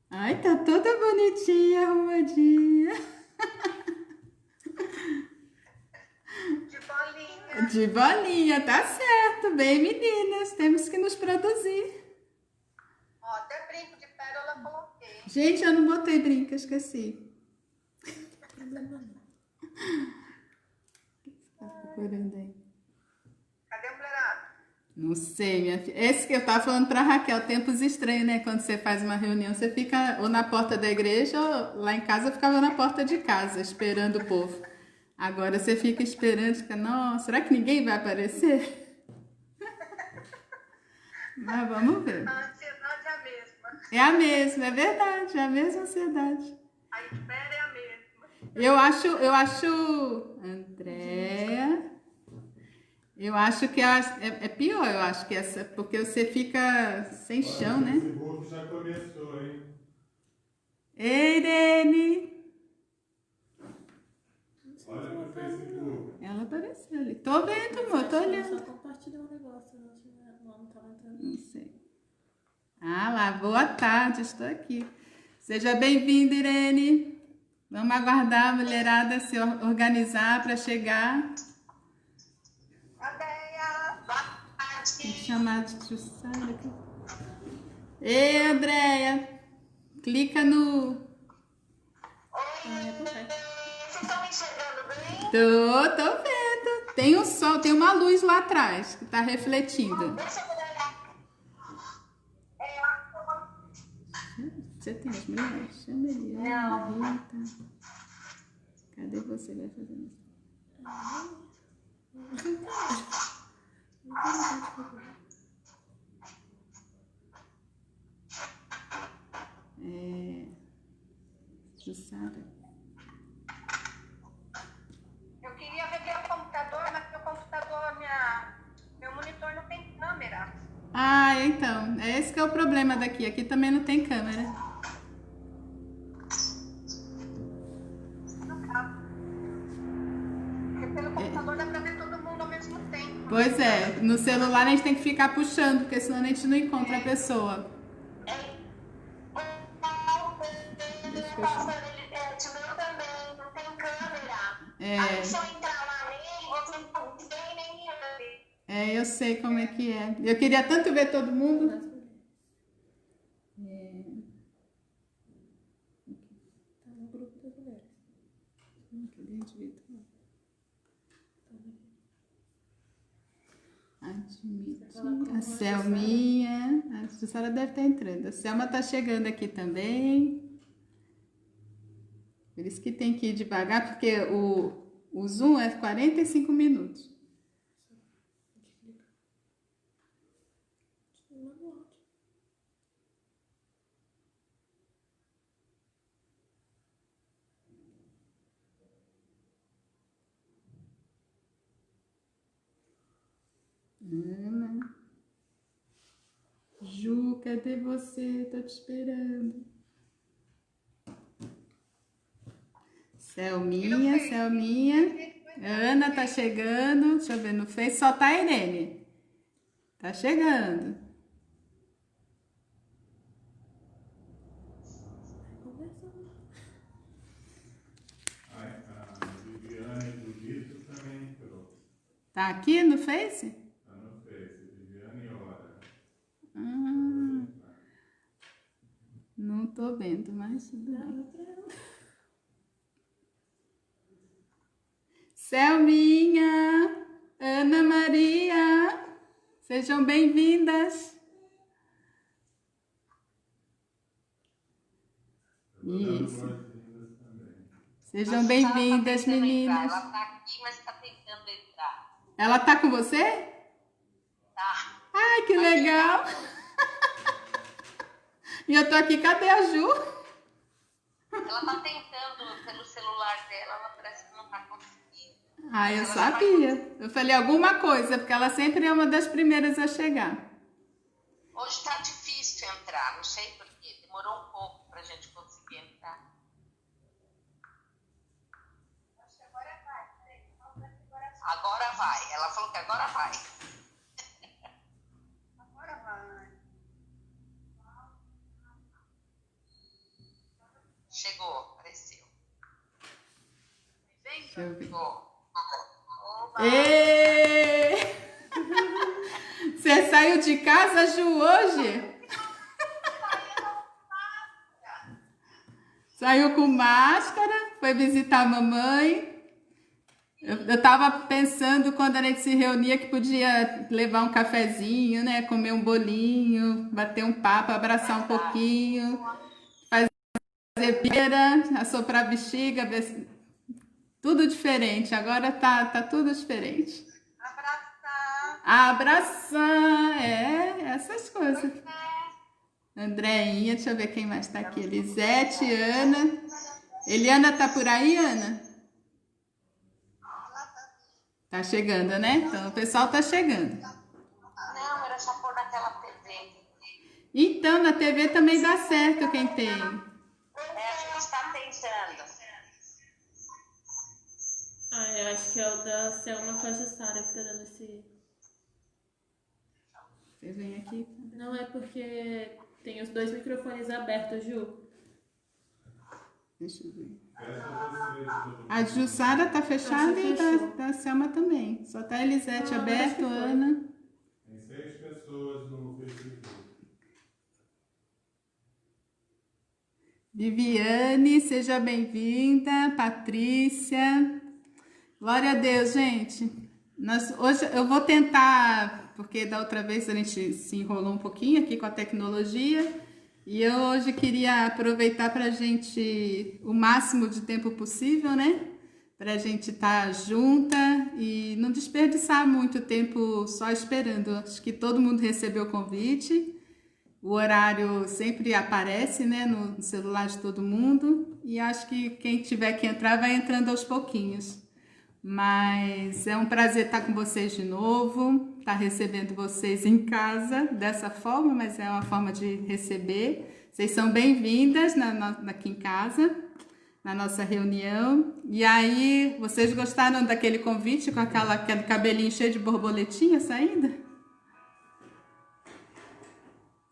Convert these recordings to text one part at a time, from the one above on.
Ai, tá toda bonitinha, arrumadinha. De bolinha. De bolinha, tá certo. Bem, meninas, temos que nos produzir. Ó, até brinco de pérola coloquei. Gente, eu não botei brinco, esqueci. Tá procurando aí. Cadê a mulherada? Não sei, minha filha. Esse que eu tava falando pra Raquel, tempos estranhos, né? Quando você faz uma reunião, você fica ou na porta da igreja, ou lá em casa eu ficava na porta de casa, esperando o povo. Agora você fica esperando, fica, nossa, será que ninguém vai aparecer? Mas vamos ver. A ansiedade é a mesma. É a mesma, é verdade, é a mesma ansiedade. A espera é a mesma. Andréia, eu acho que é pior, eu acho que essa, porque você fica sem chão, né? O Facebook já começou, hein? Ei, Irene! Olha no Facebook. Ela apareceu ali. Tô vendo, amor, tô olhando. Só compartilhar um negócio, não tava entrando. Não sei. Ah lá, boa tarde, estou aqui. Seja bem-vinda, Irene. Vamos aguardar a mulherada se organizar para chegar. Andréia, boa tarde. Tem que chamar de Jussara aqui. Ei, Andréia. Clica no... Vocês estão me enxergando bem? Tô vendo. Tem um sol, tem uma luz lá atrás que tá refletindo. Deixa eu olhar. Você tem as mulheres? Chama ele. Não. Rita. Cadê você? Vai fazendo isso. Jussara. Eu queria ver meu computador, mas meu computador, meu monitor não tem câmera. Ah, então. É esse que é o problema daqui. Aqui também não tem câmera. Porque pelo computador dá pra ver todo mundo ao mesmo tempo. Pois é. No celular a gente tem que ficar puxando, porque senão a gente não encontra a pessoa. Deixa eu ver. O meu também, não tem câmera. É. Aí se eu entrar lá nele, você não tem nem me Eu sei como é que é. Eu queria tanto ver todo mundo. Tá no grupo das mulheres. Admite. A Selminha. A Jussara deve estar entrando. A Selma está chegando aqui também. Por isso que tem que ir devagar, porque o Zoom é 45 minutos. Ana. Ju, cadê você? Tô te esperando. Selminha. Ana tá chegando. Deixa eu ver, no Face só tá a Irene. Tá chegando. A Viviane do Dito também entrou. Tá aqui no Face? Tá no Face, Viviane Hora. Não tô vendo, mas tudo bem. Selminha, Ana Maria, sejam bem-vindas. Isso. Sejam bem-vindas, meninas. Ela tá aqui, mas tá tentando entrar. Ela tá com você? Tá. Ai, que legal. E eu tô aqui, cadê a Ju? Ela tá tentando pelo celular dela, ela parece que não tá conseguindo. Ah, eu sabia. Eu falei alguma coisa, porque ela sempre é uma das primeiras a chegar. Hoje tá difícil entrar, não sei porquê. Demorou um pouco pra gente conseguir entrar. Agora vai. Ela falou que agora vai. Agora vai. Chegou, apareceu. Deixa eu ver. Oba! Ê! Você saiu de casa, Ju, hoje? Saiu com máscara, foi visitar a mamãe. Eu tava pensando quando a gente se reunia que podia levar um cafezinho, né? Comer um bolinho, bater um papo, abraçar um pouquinho, fazer pera, assoprar a bexiga, tudo diferente. Agora tá tudo diferente. Abraçar, essas coisas. Andreinha, deixa eu ver quem mais tá aqui. Elisete, Ana. Eliana tá por aí, Ana? Tá chegando, né? Então o pessoal tá chegando. Não, era só pôr naquela TV. Então, na TV também dá certo quem tem. A gente está tentando. Eu acho que é o da Selma com a Jussara que tá dando esse... Você vem aqui. Não, é porque tem os 2 microfones abertos, Ju. Deixa eu ver. Essa você, A Jussara tá fechada e fechou. da Selma também. Só tá a Elisete aberto, Ana. tem 6 pessoas no Facebook. Viviane, seja bem-vinda. Patrícia. Glória a Deus, gente. Hoje eu vou tentar, porque da outra vez a gente se enrolou um pouquinho aqui com a tecnologia. E eu hoje queria aproveitar para a gente, o máximo de tempo possível, né? Para a gente estar junta e não desperdiçar muito tempo só esperando. Acho que todo mundo recebeu o convite. O horário sempre aparece, né, no celular de todo mundo. E acho que quem tiver que entrar vai entrando aos pouquinhos. Mas é um prazer estar com vocês de novo, estar recebendo vocês em casa dessa forma, mas é uma forma de receber. Vocês são bem-vindas aqui em casa, na nossa reunião. E aí, vocês gostaram daquele convite com aquele cabelinho cheio de borboletinha saindo?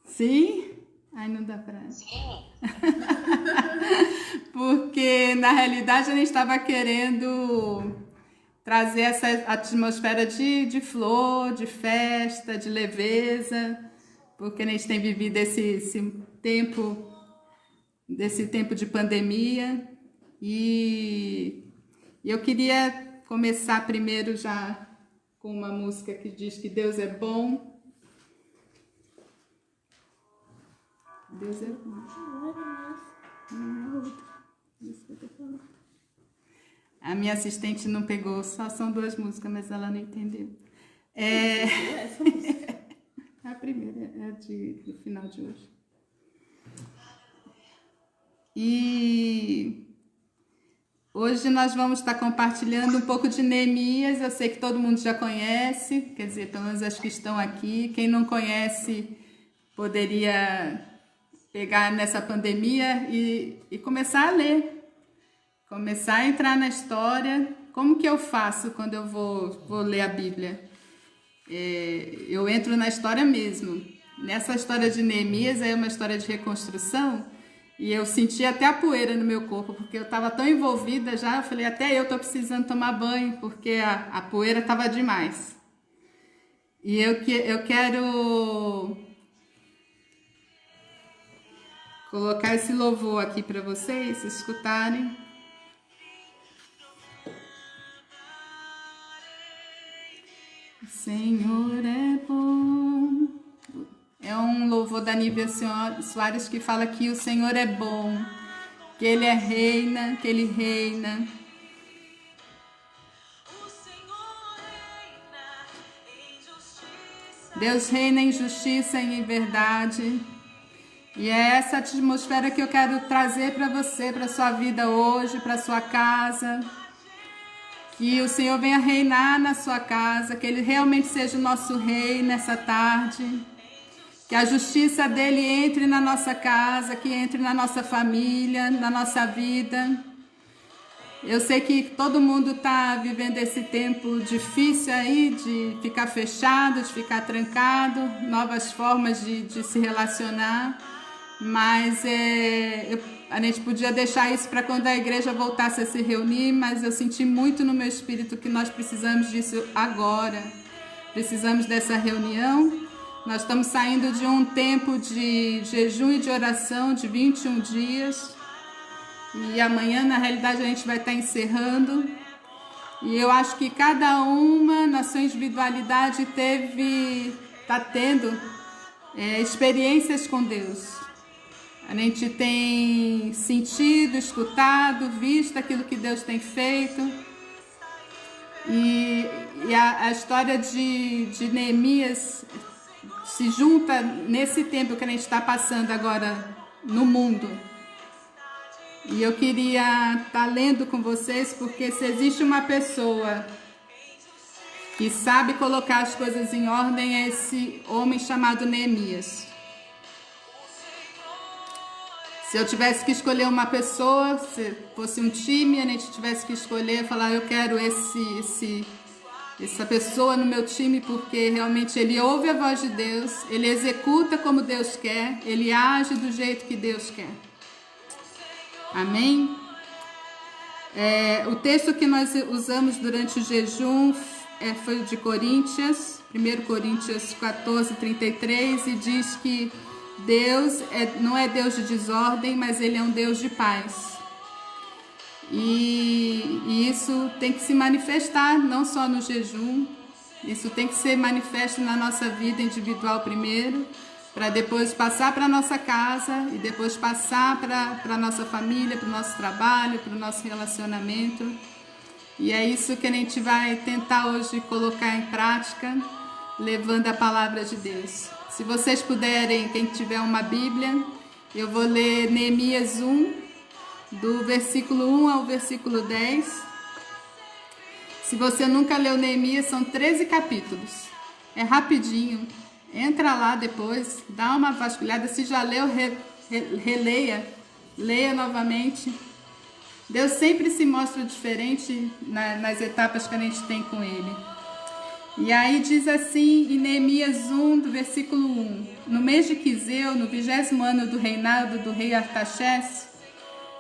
Sim? Ai, não dá pra... Sim. Porque, na realidade, a gente estava querendo trazer essa atmosfera de flor, de festa, de leveza, porque a gente tem vivido esse tempo de pandemia. E eu queria começar primeiro já com uma música que diz que Deus é bom. Deus é bom. Não é outra. Isso que eu tô falando. A minha assistente não pegou, só são 2 músicas, mas ela não entendeu. Essa música. A primeira é do final de hoje. E hoje nós vamos estar compartilhando um pouco de Neemias. Eu sei que todo mundo já conhece, quer dizer, pelo menos as que estão aqui. Quem não conhece poderia pegar nessa pandemia e começar a ler. Começar a entrar na história. Como que eu faço quando eu vou ler a Bíblia? Eu entro na história mesmo. Nessa história de Neemias é uma história de reconstrução e eu senti até a poeira no meu corpo, porque eu estava tão envolvida já, eu falei, até eu estou precisando tomar banho, porque a poeira estava demais. E eu quero colocar esse louvor aqui para vocês escutarem. O Senhor é bom. É um louvor da Nívia Soares que fala que o Senhor é bom, que Ele reina, que Ele reina. Deus reina em justiça e em verdade. E é essa atmosfera que eu quero trazer para você, para sua vida hoje, para sua casa. Que o Senhor venha reinar na sua casa, que Ele realmente seja o nosso rei nessa tarde. Que a justiça dEle entre na nossa casa, que entre na nossa família, na nossa vida. Eu sei que todo mundo está vivendo esse tempo difícil aí, de ficar fechado, de ficar trancado, novas formas de se relacionar. mas a gente podia deixar isso para quando a igreja voltasse a se reunir, mas eu senti muito no meu espírito que nós precisamos disso agora. Precisamos dessa reunião. Nós estamos saindo de um tempo de jejum e de oração de 21 dias. E amanhã, na realidade, a gente vai estar encerrando. E eu acho que cada uma, na sua individualidade, está tendo experiências com Deus. A gente tem sentido, escutado, visto aquilo que Deus tem feito. E a história de Neemias se junta nesse tempo que a gente está passando agora no mundo. E eu queria estar lendo com vocês, porque se existe uma pessoa que sabe colocar as coisas em ordem, é esse homem chamado Neemias. Se eu tivesse que escolher uma pessoa, se fosse um time, a gente tivesse que escolher, falar, eu quero essa pessoa no meu time, porque realmente ele ouve a voz de Deus, ele executa como Deus quer, ele age do jeito que Deus quer. Amém? O texto que nós usamos durante o jejum foi de Coríntios, 1 Coríntios 14, 33, e diz que Deus não é Deus de desordem, mas Ele é um Deus de paz. E isso tem que se manifestar não só no jejum, isso tem que ser manifesto na nossa vida individual primeiro, para depois passar para a nossa casa e depois passar para a nossa família, para o nosso trabalho, para o nosso relacionamento. E é isso que a gente vai tentar hoje colocar em prática, levando a palavra de Deus. Se vocês puderem, quem tiver uma Bíblia, eu vou ler Neemias 1, do versículo 1 ao versículo 10. Se você nunca leu Neemias, são 13 capítulos. É rapidinho. Entra lá depois, dá uma vasculhada. Se já leu, releia, leia novamente. Deus sempre se mostra diferente nas etapas que a gente tem com Ele. E aí diz assim em Neemias 1, do versículo 1: No mês de Quiseu, no 20º ano do reinado do rei Artaxerxes,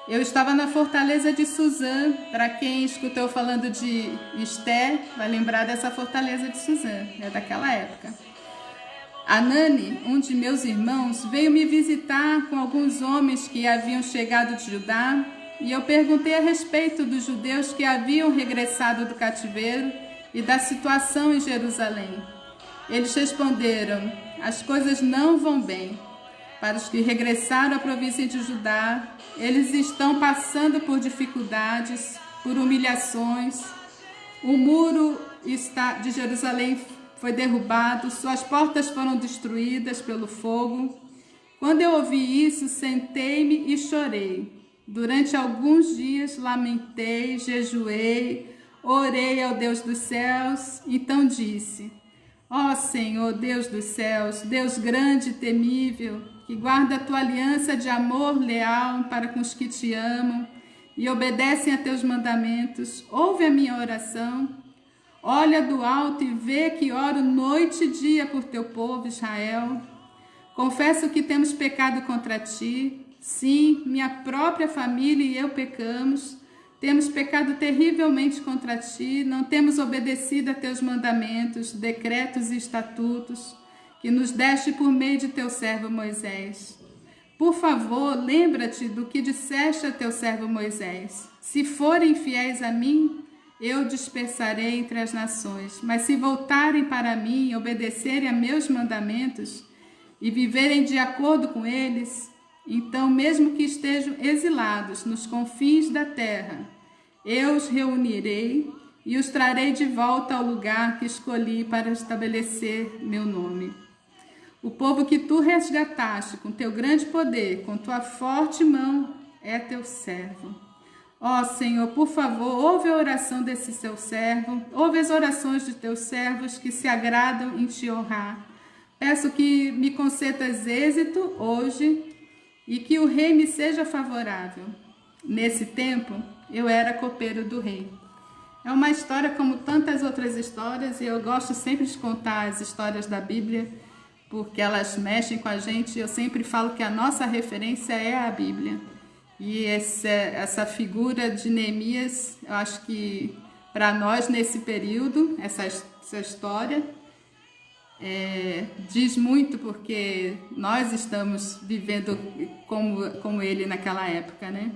eu estava na fortaleza de Suzã. Para quem escutou falando de Esté, vai lembrar dessa fortaleza de Suzã, daquela época. Anani, um de meus irmãos, veio me visitar com alguns homens que haviam chegado de Judá, e eu perguntei a respeito dos judeus que haviam regressado do cativeiro e da situação em Jerusalém. Eles responderam: as coisas não vão bem. Para os que regressaram à província de Judá, eles estão passando por dificuldades, por humilhações. O muro de Jerusalém foi derrubado, suas portas foram destruídas pelo fogo. Quando eu ouvi isso, sentei-me e chorei. Durante alguns dias lamentei, jejuei, orei ao Deus dos céus, então disse: ó Senhor, Deus dos céus, Deus grande e temível, que guarda a tua aliança de amor leal para com os que te amam e obedecem a teus mandamentos, ouve a minha oração. Olha do alto e vê que oro noite e dia por teu povo Israel. Confesso que temos pecado contra ti. Sim, minha própria família e eu pecamos. Temos pecado terrivelmente contra ti. Não temos obedecido a teus mandamentos, decretos e estatutos que nos deste por meio de teu servo Moisés. Por favor, lembra-te do que disseste a teu servo Moisés. Se forem fiéis a mim, eu dispersarei entre as nações, mas se voltarem para mim e obedecerem a meus mandamentos e viverem de acordo com eles, então, mesmo que estejam exilados nos confins da terra, eu os reunirei e os trarei de volta ao lugar que escolhi para estabelecer meu nome. O povo que tu resgataste com teu grande poder, com tua forte mão, é teu servo. Ó Senhor, por favor, ouve a oração desse seu servo, ouve as orações de teus servos que se agradam em te honrar. Peço que me concedas êxito hoje e que o rei me seja favorável. Nesse tempo, eu era copeiro do rei. É uma história como tantas outras histórias, e eu gosto sempre de contar as histórias da Bíblia, porque elas mexem com a gente. Eu sempre falo que a nossa referência é a Bíblia. E essa figura de Neemias, eu acho que para nós nesse período, essa história, diz muito, porque nós estamos vivendo como ele naquela época, né?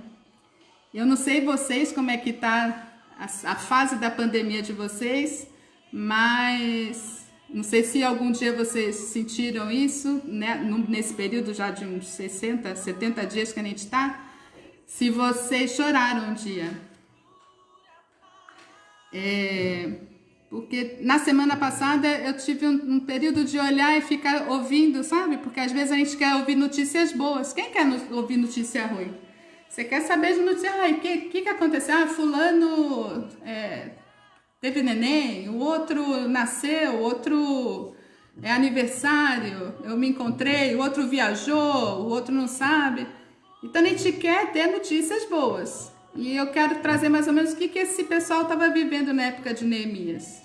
Eu não sei vocês como é que está a fase da pandemia de vocês, mas não sei se algum dia vocês sentiram isso, né? Nesse período já de uns 60, 70 dias que a gente está, se vocês choraram um dia. Porque na semana passada eu tive um período de olhar e ficar ouvindo, sabe? Porque às vezes a gente quer ouvir notícias boas. Quem quer ouvir notícia ruim? Você quer saber de notícia ruim. O que aconteceu? Ah, fulano teve neném, o outro nasceu, o outro é aniversário, eu me encontrei, o outro viajou, o outro não sabe. Então a gente quer ter notícias boas. E eu quero trazer mais ou menos o que esse pessoal estava vivendo na época de Neemias.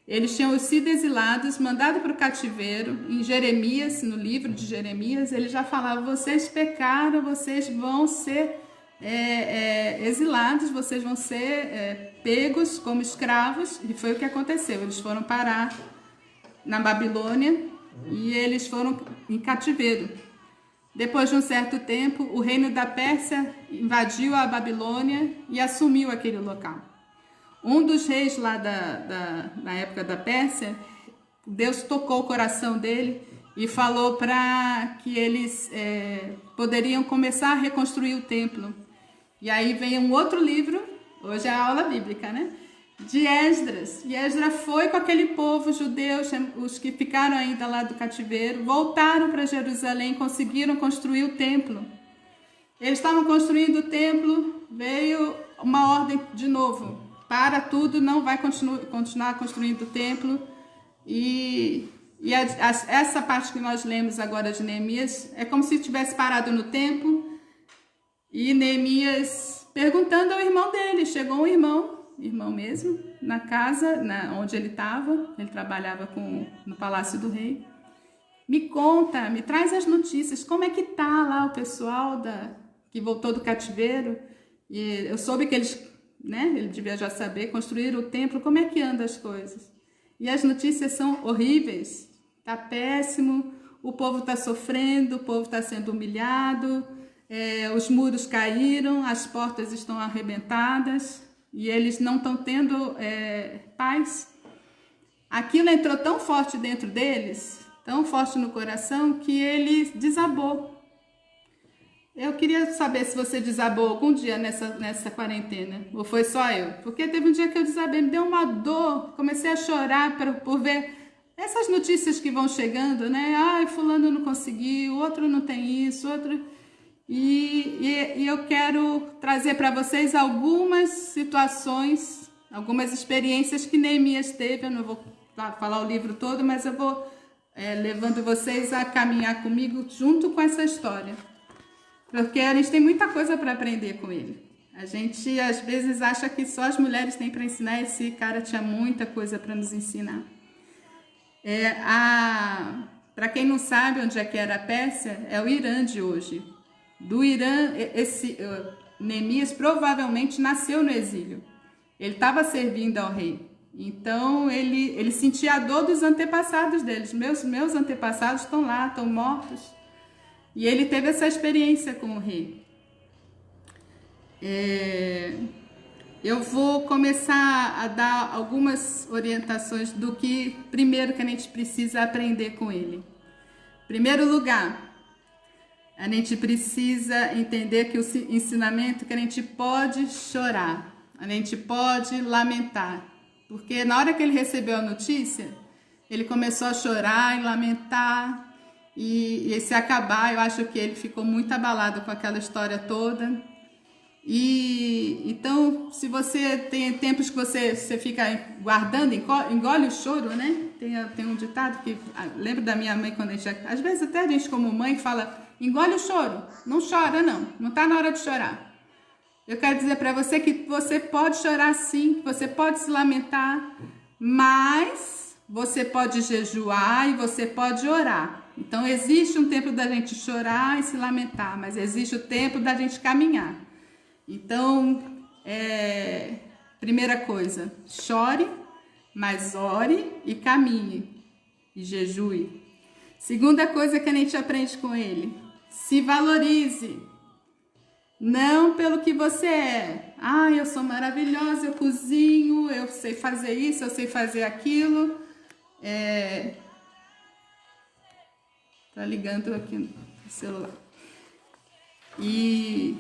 Eles tinham sido exilados, mandados para o cativeiro. Em Jeremias, no livro de Jeremias, ele já falava: vocês pecaram, vocês vão ser exilados, vocês vão ser pegos como escravos. E foi o que aconteceu. Eles foram parar na Babilônia e eles foram em cativeiro. Depois de um certo tempo, o reino da Pérsia invadiu a Babilônia e assumiu aquele local. Um dos reis lá na época da Pérsia, Deus tocou o coração dele e falou para que eles poderiam começar a reconstruir o templo. E aí vem um outro livro, hoje é a aula bíblica, né? De Esdras. E Esdras foi com aquele povo judeu, os que ficaram ainda lá do cativeiro, voltaram para Jerusalém, conseguiram construir o templo. Eles estavam construindo o templo, veio uma ordem de novo: para tudo, não vai continuar construindo o templo. E essa parte que nós lemos agora de Neemias é como se tivesse parado no tempo e Neemias perguntando ao irmão dele. Chegou um irmão mesmo, na casa onde ele estava. Ele trabalhava no Palácio do Rei. Me conta, me traz as notícias, como é que tá lá o pessoal que voltou do cativeiro. E eu soube que eles, né, ele devia já saber, construíram o templo, como é que andam as coisas. E as notícias são horríveis, tá péssimo, o povo está sofrendo, o povo está sendo humilhado, os muros caíram, as portas estão arrebentadas e eles não estão tendo paz. Aquilo entrou tão forte dentro deles, tão forte no coração, que ele desabou. Eu queria saber se você desabou algum dia nessa quarentena, ou foi só eu? Porque teve um dia que eu desabei, me deu uma dor, comecei a chorar por ver essas notícias que vão chegando, né? Ai, fulano não conseguiu, outro não tem isso, outro... E eu quero trazer para vocês algumas situações, algumas experiências que Neemias teve. Eu não vou falar o livro todo, mas eu vou levando vocês a caminhar comigo junto com essa história. Porque a gente tem muita coisa para aprender com ele. A gente às vezes acha que só as mulheres têm para ensinar. Esse cara tinha muita coisa para nos ensinar. Para quem não sabe onde é que era a Pérsia, é o Irã de hoje. Do Irã, Neemias provavelmente nasceu no exílio. Ele estava servindo ao rei. Então ele sentia a dor dos antepassados deles. Meus antepassados estão lá, estão mortos. E ele teve essa experiência com o rei. Eu vou começar a dar algumas orientações do que primeiro que a gente precisa aprender com ele. Em primeiro lugar, a gente precisa entender que o ensinamento que a gente pode chorar, a gente pode lamentar. Porque na hora que ele recebeu a notícia, ele começou a chorar e lamentar. E se acabar, eu acho que ele ficou muito abalado com aquela história toda. Então, se você tem tempos que você fica guardando, engole o choro, né? Tem um ditado que lembro da minha mãe quando às vezes até a gente como mãe fala: engole o choro, não chora não está na hora de chorar. Eu quero dizer para você que você pode chorar sim, você pode se lamentar, mas você pode jejuar e você pode orar. Então existe um tempo da gente chorar e se lamentar, mas existe o tempo da gente caminhar. Então, primeira coisa, chore, mas ore e caminhe e jejue. Segunda coisa que a gente aprende com ele, se valorize. Não pelo que você é. Ah, eu sou maravilhosa, eu cozinho, eu sei fazer isso, eu sei fazer aquilo. Tá ligando aqui no celular. E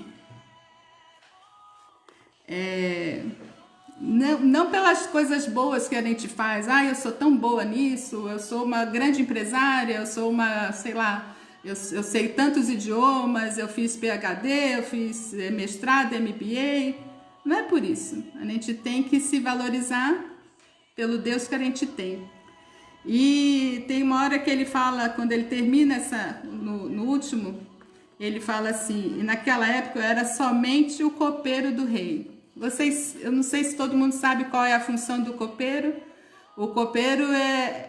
não pelas coisas boas que a gente faz. Ah, eu sou tão boa nisso, eu sou uma grande empresária, eu sou uma, sei lá, eu sei tantos idiomas, eu fiz PhD, eu fiz mestrado, MBA. Não é por isso. A gente tem que se valorizar pelo Deus que a gente tem. E tem uma hora que ele fala, quando ele termina no último, ele fala assim, e naquela época eu era somente o copeiro do rei. Eu não sei se todo mundo sabe qual é a função do copeiro. O copeiro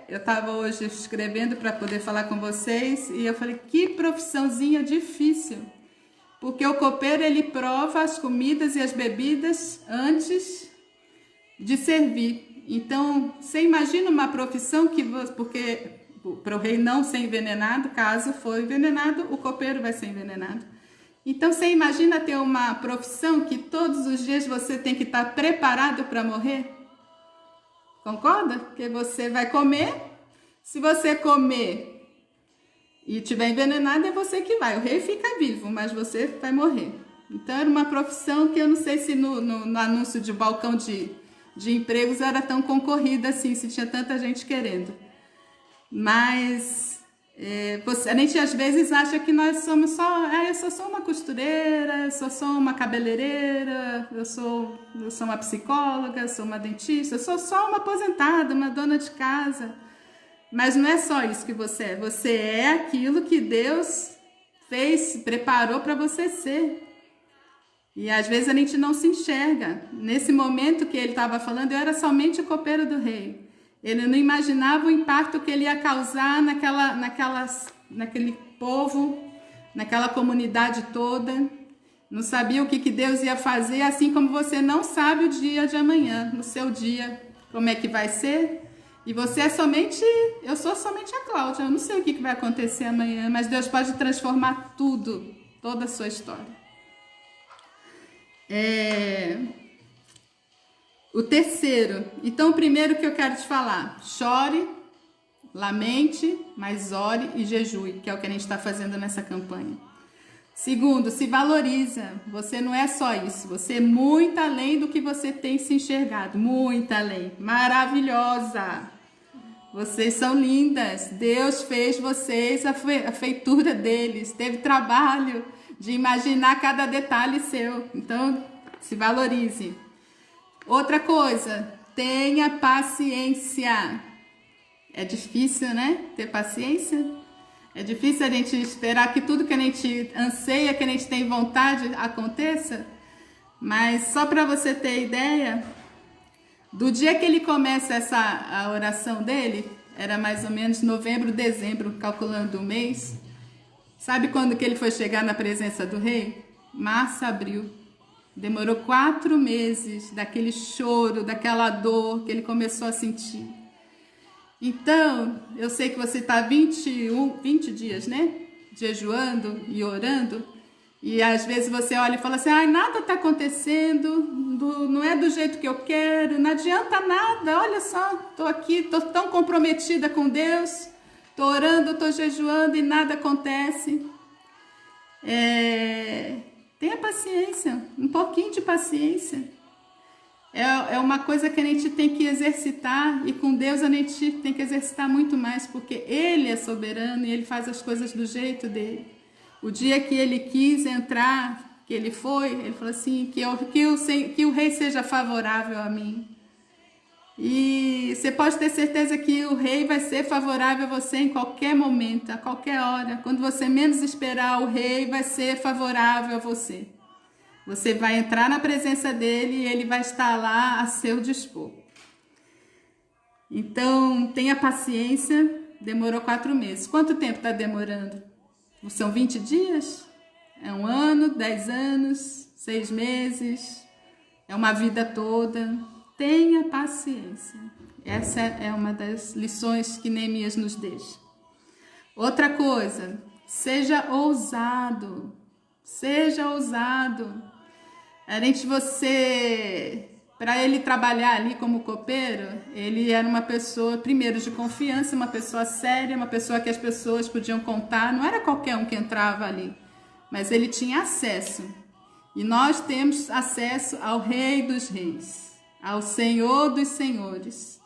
eu estava hoje escrevendo para poder falar com vocês e eu falei, que profissãozinha difícil. Porque o copeiro, ele prova as comidas e as bebidas antes de servir. Então, você imagina uma profissão porque para o rei não ser envenenado, caso for envenenado, o copeiro vai ser envenenado. Então, você imagina ter uma profissão que todos os dias você tem que estar preparado para morrer? Concorda? Porque você vai comer, se você comer e tiver envenenado, é você que vai. O rei fica vivo, mas você vai morrer. Então, era uma profissão que eu não sei se no anúncio de balcão de empregos era tão concorrida assim, se tinha tanta gente querendo. Mas a gente às vezes acha que nós somos só, eu só sou uma costureira, eu só sou uma cabeleireira, eu sou uma psicóloga, eu sou uma dentista, eu sou só uma aposentada, uma dona de casa. Mas não é só isso que você é aquilo que Deus preparou para você ser. E às vezes a gente não se enxerga. Nesse momento que ele estava falando, eu era somente o copeiro do rei. Ele não imaginava o impacto que ele ia causar naquele povo, naquela comunidade toda. Não sabia o que Deus ia fazer, assim como você não sabe o dia de amanhã, no seu dia, como é que vai ser. E eu sou somente a Cláudia, eu não sei o que vai acontecer amanhã, mas Deus pode transformar tudo, toda a sua história. O terceiro, então o primeiro que eu quero te falar, chore, lamente, mas ore e jejue, que é o que a gente está fazendo nessa campanha. Segundo, se valoriza, você não é só isso, você é muito além do que você tem se enxergado, muito além, maravilhosa, vocês são lindas, Deus fez vocês a feitura deles, teve trabalho de imaginar cada detalhe seu, então se valorize. Outra coisa, tenha paciência. É difícil, né? Ter paciência. É difícil a gente esperar que tudo que a gente anseia, que a gente tem vontade, aconteça. Mas só para você ter ideia, do dia que ele começa a oração dele, era mais ou menos novembro, dezembro, calculando o mês. Sabe quando que ele foi chegar na presença do rei? Março, abril. Demorou 4 meses daquele choro, daquela dor que ele começou a sentir. Então, eu sei que você está 20 dias, né? Jejuando e orando. E às vezes você olha e fala assim, nada está acontecendo, não é do jeito que eu quero, não adianta nada, olha só, estou aqui, estou tão comprometida com Deus, estou orando, estou jejuando e nada acontece. Tenha paciência, um pouquinho de paciência. É uma coisa que a gente tem que exercitar, e com Deus a gente tem que exercitar muito mais, porque Ele é soberano e Ele faz as coisas do jeito dele. O dia que Ele quis entrar, que Ele falou assim, que o rei seja favorável a mim. E você pode ter certeza que o rei vai ser favorável a você em qualquer momento, a qualquer hora. Quando você menos esperar, o rei vai ser favorável a você. Você vai entrar na presença dele e ele vai estar lá a seu dispor. Então, tenha paciência, demorou 4 meses. Quanto tempo está demorando? São 20 dias? É 1 ano, 10 anos, 6 meses, é uma vida toda. Tenha paciência. Essa é uma das lições que Neemias nos deixa. Outra coisa, seja ousado. Seja ousado. Para ele trabalhar ali como copeiro, ele era uma pessoa, primeiro, de confiança, uma pessoa séria, uma pessoa que as pessoas podiam contar. Não era qualquer um que entrava ali, mas ele tinha acesso. E nós temos acesso ao Rei dos Reis, ao Senhor dos Senhores.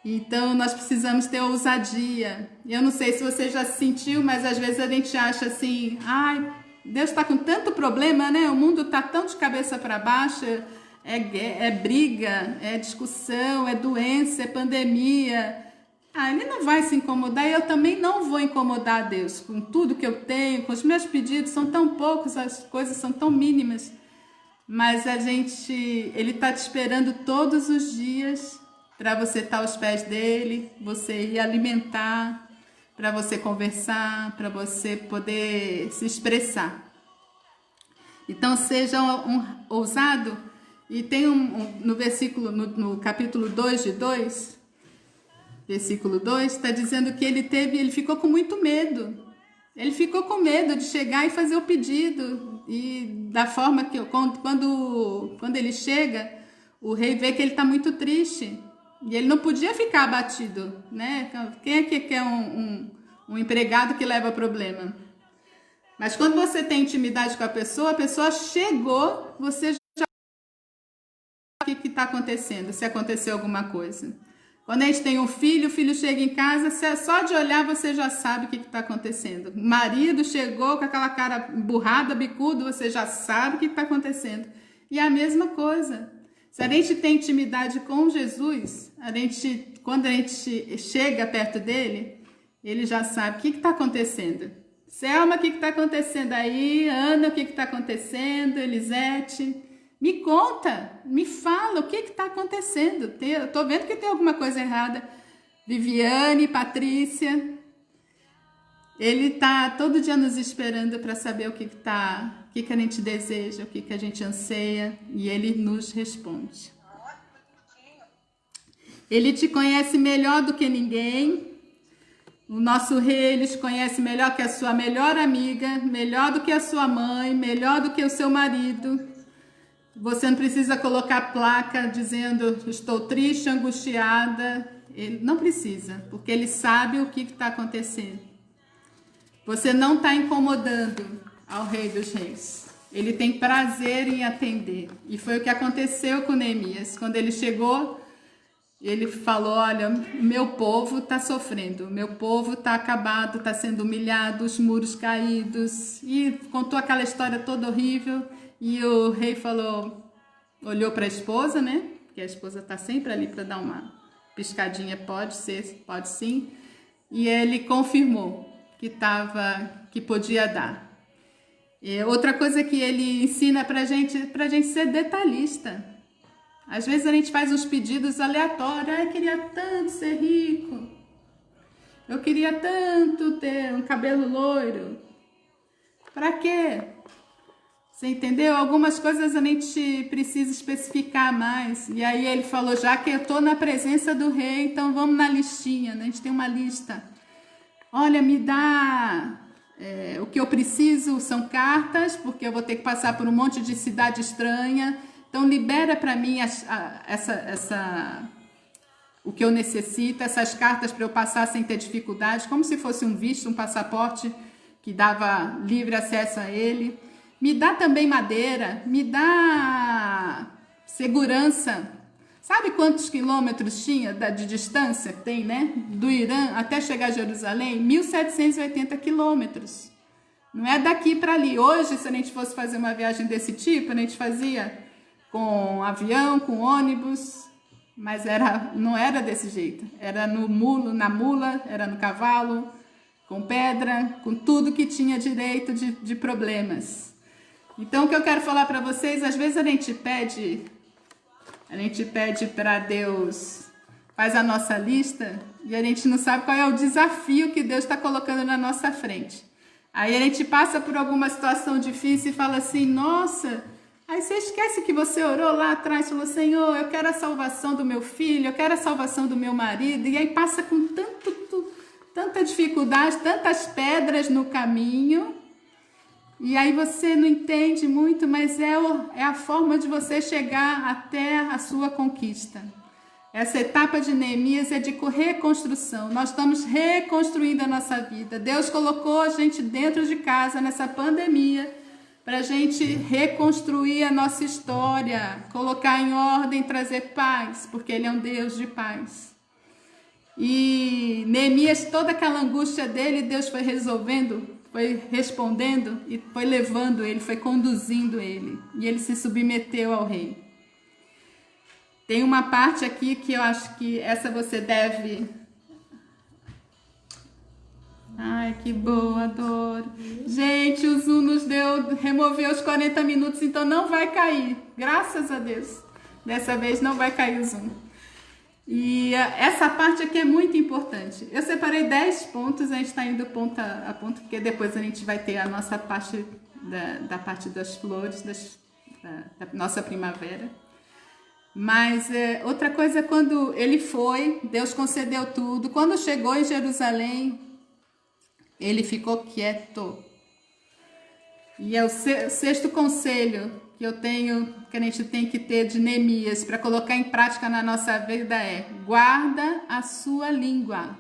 Então, nós precisamos ter ousadia. Eu não sei se você já sentiu, mas às vezes a gente acha assim, ai, Deus está com tanto problema, né? O mundo está tão de cabeça para baixo, é briga, é discussão, é doença, é pandemia. Ele não vai se incomodar e eu também não vou incomodar Deus com tudo que eu tenho, com os meus pedidos, são tão poucos, as coisas são tão mínimas. Mas ele está te esperando todos os dias para você estar aos pés dele, você ir alimentar, para você conversar, para você poder se expressar. Então seja ousado. E tem no versículo, no capítulo 2, versículo 2, está dizendo que ele ficou com muito medo. Ele ficou com medo de chegar e fazer o pedido. E da forma que quando ele chega, o rei vê que ele está muito triste. E ele não podia ficar abatido, né? Quem é que quer um empregado que leva problema? Mas quando você tem intimidade com a pessoa chegou, você já sabe o que está acontecendo, se aconteceu alguma coisa. Quando a gente tem um filho, o filho chega em casa, só de olhar você já sabe o que está acontecendo. O marido chegou com aquela cara burrada, bicudo, você já sabe o que está acontecendo. E é a mesma coisa. Se a gente tem intimidade com Jesus, quando a gente chega perto dele, ele já sabe o que está acontecendo. Selma, o que está acontecendo aí? Ana, o que está acontecendo? Elisete, me conta, me fala o que está acontecendo. Eu estou vendo que tem alguma coisa errada. Viviane, Patrícia, ele está todo dia nos esperando para saber o que a gente deseja, o que a gente anseia, e ele nos responde. Ele te conhece melhor do que ninguém. O nosso rei, ele te conhece melhor que a sua melhor amiga, melhor do que a sua mãe, melhor do que o seu marido. Você não precisa colocar placa dizendo estou triste, angustiada. Ele não precisa, porque ele sabe o que está acontecendo. Você não está incomodando ao Rei dos Reis. Ele tem prazer em atender. E foi o que aconteceu com Neemias. Quando ele chegou, ele falou, olha, meu povo está sofrendo, meu povo está acabado, está sendo humilhado, os muros caídos. E contou aquela história toda horrível. E o rei falou, olhou para a esposa, né? Porque a esposa está sempre ali para dar uma piscadinha, pode ser, pode sim. E ele confirmou que podia dar. E outra coisa que ele ensina para gente ser detalhista. Às vezes a gente faz uns pedidos aleatórios. Eu queria tanto ser rico. Eu queria tanto ter um cabelo loiro. Para quê? Você entendeu? Algumas coisas a gente precisa especificar mais. E aí ele falou, já que eu estou na presença do rei, então vamos na listinha, né? A gente tem uma lista. Olha, me dá o que eu preciso, são cartas, porque eu vou ter que passar por um monte de cidade estranha. Então libera para mim o que eu necessito, essas cartas para eu passar sem ter dificuldade, como se fosse um visto, um passaporte que dava livre acesso a ele. Me dá também madeira, me dá segurança. Sabe quantos quilômetros tinha de distância que tem, né? Do Irã até chegar a Jerusalém? 1.780 quilômetros. Não é daqui para ali. Hoje, se a gente fosse fazer uma viagem desse tipo, a gente fazia com avião, com ônibus, mas não era desse jeito. Era na mula, era no cavalo, com pedra, com tudo que tinha direito de problemas. Então, o que eu quero falar para vocês, às vezes a gente pede para Deus, faz a nossa lista, e a gente não sabe qual é o desafio que Deus está colocando na nossa frente. Aí a gente passa por alguma situação difícil e fala assim, nossa, aí você esquece que você orou lá atrás, falou, Senhor, eu quero a salvação do meu filho, eu quero a salvação do meu marido, e aí passa com tanta dificuldade, tantas pedras no caminho, e aí você não entende muito, mas é a forma de você chegar até a sua conquista. Essa etapa de Neemias é de reconstrução. Nós estamos reconstruindo a nossa vida. Deus colocou a gente dentro de casa nessa pandemia para a gente reconstruir a nossa história, colocar em ordem, trazer paz, porque Ele é um Deus de paz. E Neemias, toda aquela angústia dele, Deus foi resolvendo, foi respondendo e foi levando ele, foi conduzindo ele. E ele se submeteu ao rei. Tem uma parte aqui que eu acho que essa você deve... Ai, que boa, adoro. Gente, o Zoom nos removeu os 40 minutos, então não vai cair. Graças a Deus. Dessa vez não vai cair o Zoom. E essa parte aqui é muito importante. Eu separei 10 pontos, a gente está indo ponto a ponto, porque depois a gente vai ter a nossa parte da parte das flores, da nossa primavera. Mas outra coisa, quando ele foi, Deus concedeu tudo. Quando chegou em Jerusalém, ele ficou quieto. E é o sexto conselho que que a gente tem que ter de Neemias para colocar em prática na nossa vida guarda a sua língua.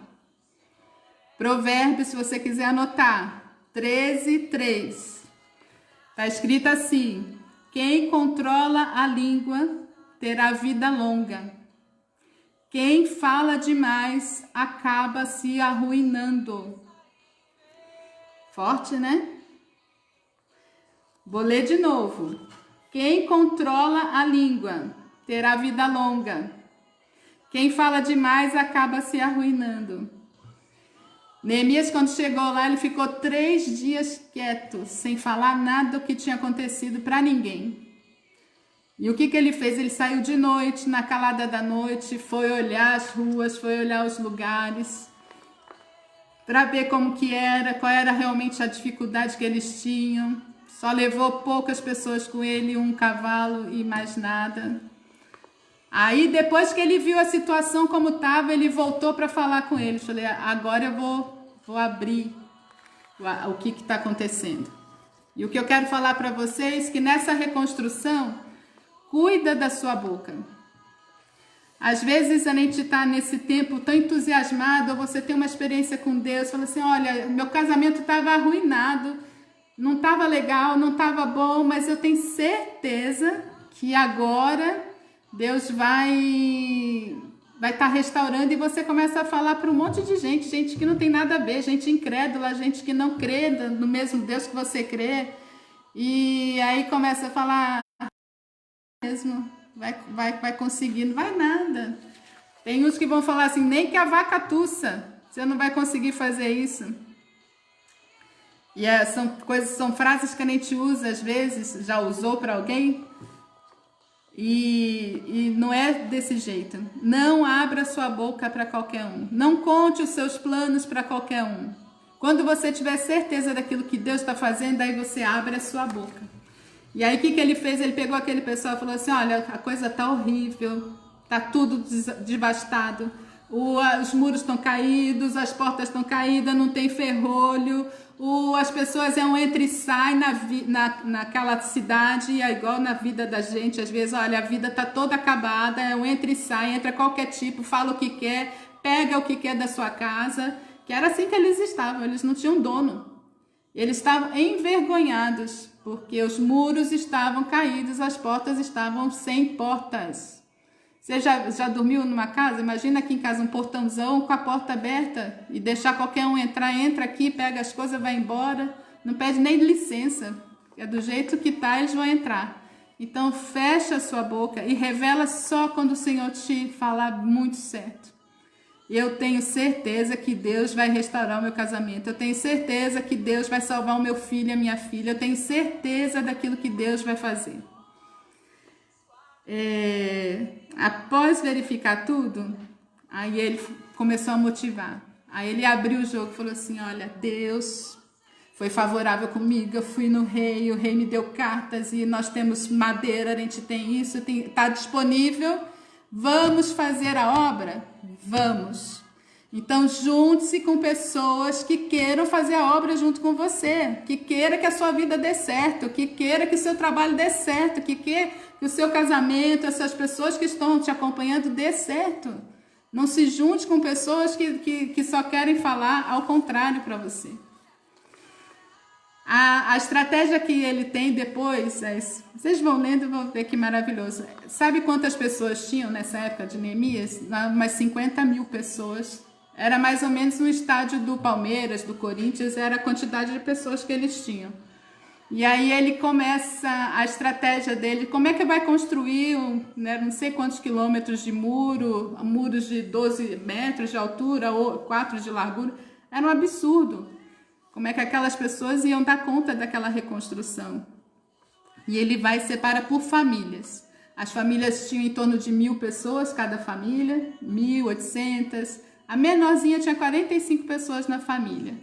Provérbios, se você quiser anotar, 13:3. Está escrito assim: quem controla a língua terá vida longa. Quem fala demais acaba se arruinando. Forte, né? Vou ler de novo. Quem controla a língua terá vida longa. Quem fala demais acaba se arruinando. Neemias, quando chegou lá, ele ficou 3 dias quieto, sem falar nada do que tinha acontecido para ninguém. E o que ele fez? Ele saiu de noite, na calada da noite, foi olhar as ruas, foi olhar os lugares, para ver como que era, qual era realmente a dificuldade que eles tinham. Só levou poucas pessoas com ele, um cavalo e mais nada. Aí, depois que ele viu a situação como estava, ele voltou para falar com eles. Falei, agora eu vou abrir o que está acontecendo. E o que eu quero falar para vocês é que nessa reconstrução, cuida da sua boca. Às vezes a gente está nesse tempo tão entusiasmado, ou você tem uma experiência com Deus, fala assim, olha, meu casamento estava arruinado, não estava legal, não estava bom, mas eu tenho certeza que agora Deus vai estar restaurando, e você começa a falar para um monte de gente que não tem nada a ver, gente incrédula, gente que não crê no mesmo Deus que você crê, e aí começa a falar mesmo, vai conseguir, não vai nada. Tem uns que vão falar assim, nem que a vaca tussa, você não vai conseguir fazer isso. E são frases que a gente usa às vezes, já usou para alguém, e não é desse jeito. Não abra sua boca para qualquer um, não conte os seus planos para qualquer um. Quando você tiver certeza daquilo que Deus está fazendo, aí você abre a sua boca. E aí o que ele fez? Ele pegou aquele pessoal e falou assim, olha, a coisa tá horrível, tá tudo devastado, os muros estão caídos, as portas estão caídas, não tem ferrolho, as pessoas é um entra e sai naquela cidade, é igual na vida da gente, às vezes, olha, a vida tá toda acabada, é um entra e sai, entra qualquer tipo, fala o que quer, pega o que quer da sua casa, que era assim que eles estavam, eles não tinham dono. Eles estavam envergonhados, porque os muros estavam caídos, as portas estavam sem portas. Você já dormiu numa casa? Imagina aqui em casa um portãozão com a porta aberta e deixar qualquer um entrar, entra aqui, pega as coisas, vai embora, não pede nem licença, é do jeito que tá, eles vão entrar. Então fecha a sua boca e revela só quando o Senhor te falar muito certo. Eu tenho certeza que Deus vai restaurar o meu casamento. Eu tenho certeza que Deus vai salvar o meu filho e a minha filha. Eu tenho certeza daquilo que Deus vai fazer. Após verificar tudo, Aí ele começou a motivar. Aí ele abriu o jogo e falou assim, olha, Deus foi favorável comigo, eu fui no rei, o rei me deu cartas e nós temos madeira, a gente tem isso, está disponível, vamos fazer a obra? Vamos. Então junte-se com pessoas que queiram fazer a obra junto com você, que queira que a sua vida dê certo, que queira que o seu trabalho dê certo, que queira que o seu casamento, essas pessoas que estão te acompanhando dê certo. Não se junte com pessoas que só querem falar ao contrário para você. A estratégia que ele tem depois, vocês vão lendo e vão ver que maravilhoso. Sabe quantas pessoas tinham nessa época de Neemias? Umas 50 mil pessoas. Era mais ou menos no estádio do Palmeiras, do Corinthians, era a quantidade de pessoas que eles tinham. E aí ele começa a estratégia dele, como é que vai construir não sei quantos quilômetros de muros de 12 metros de altura ou 4 de largura. Era um absurdo. Como é que aquelas pessoas iam dar conta daquela reconstrução? E ele vai separar por famílias. As famílias tinham em torno de 1.000 pessoas, cada família, 1.800. A menorzinha tinha 45 pessoas na família.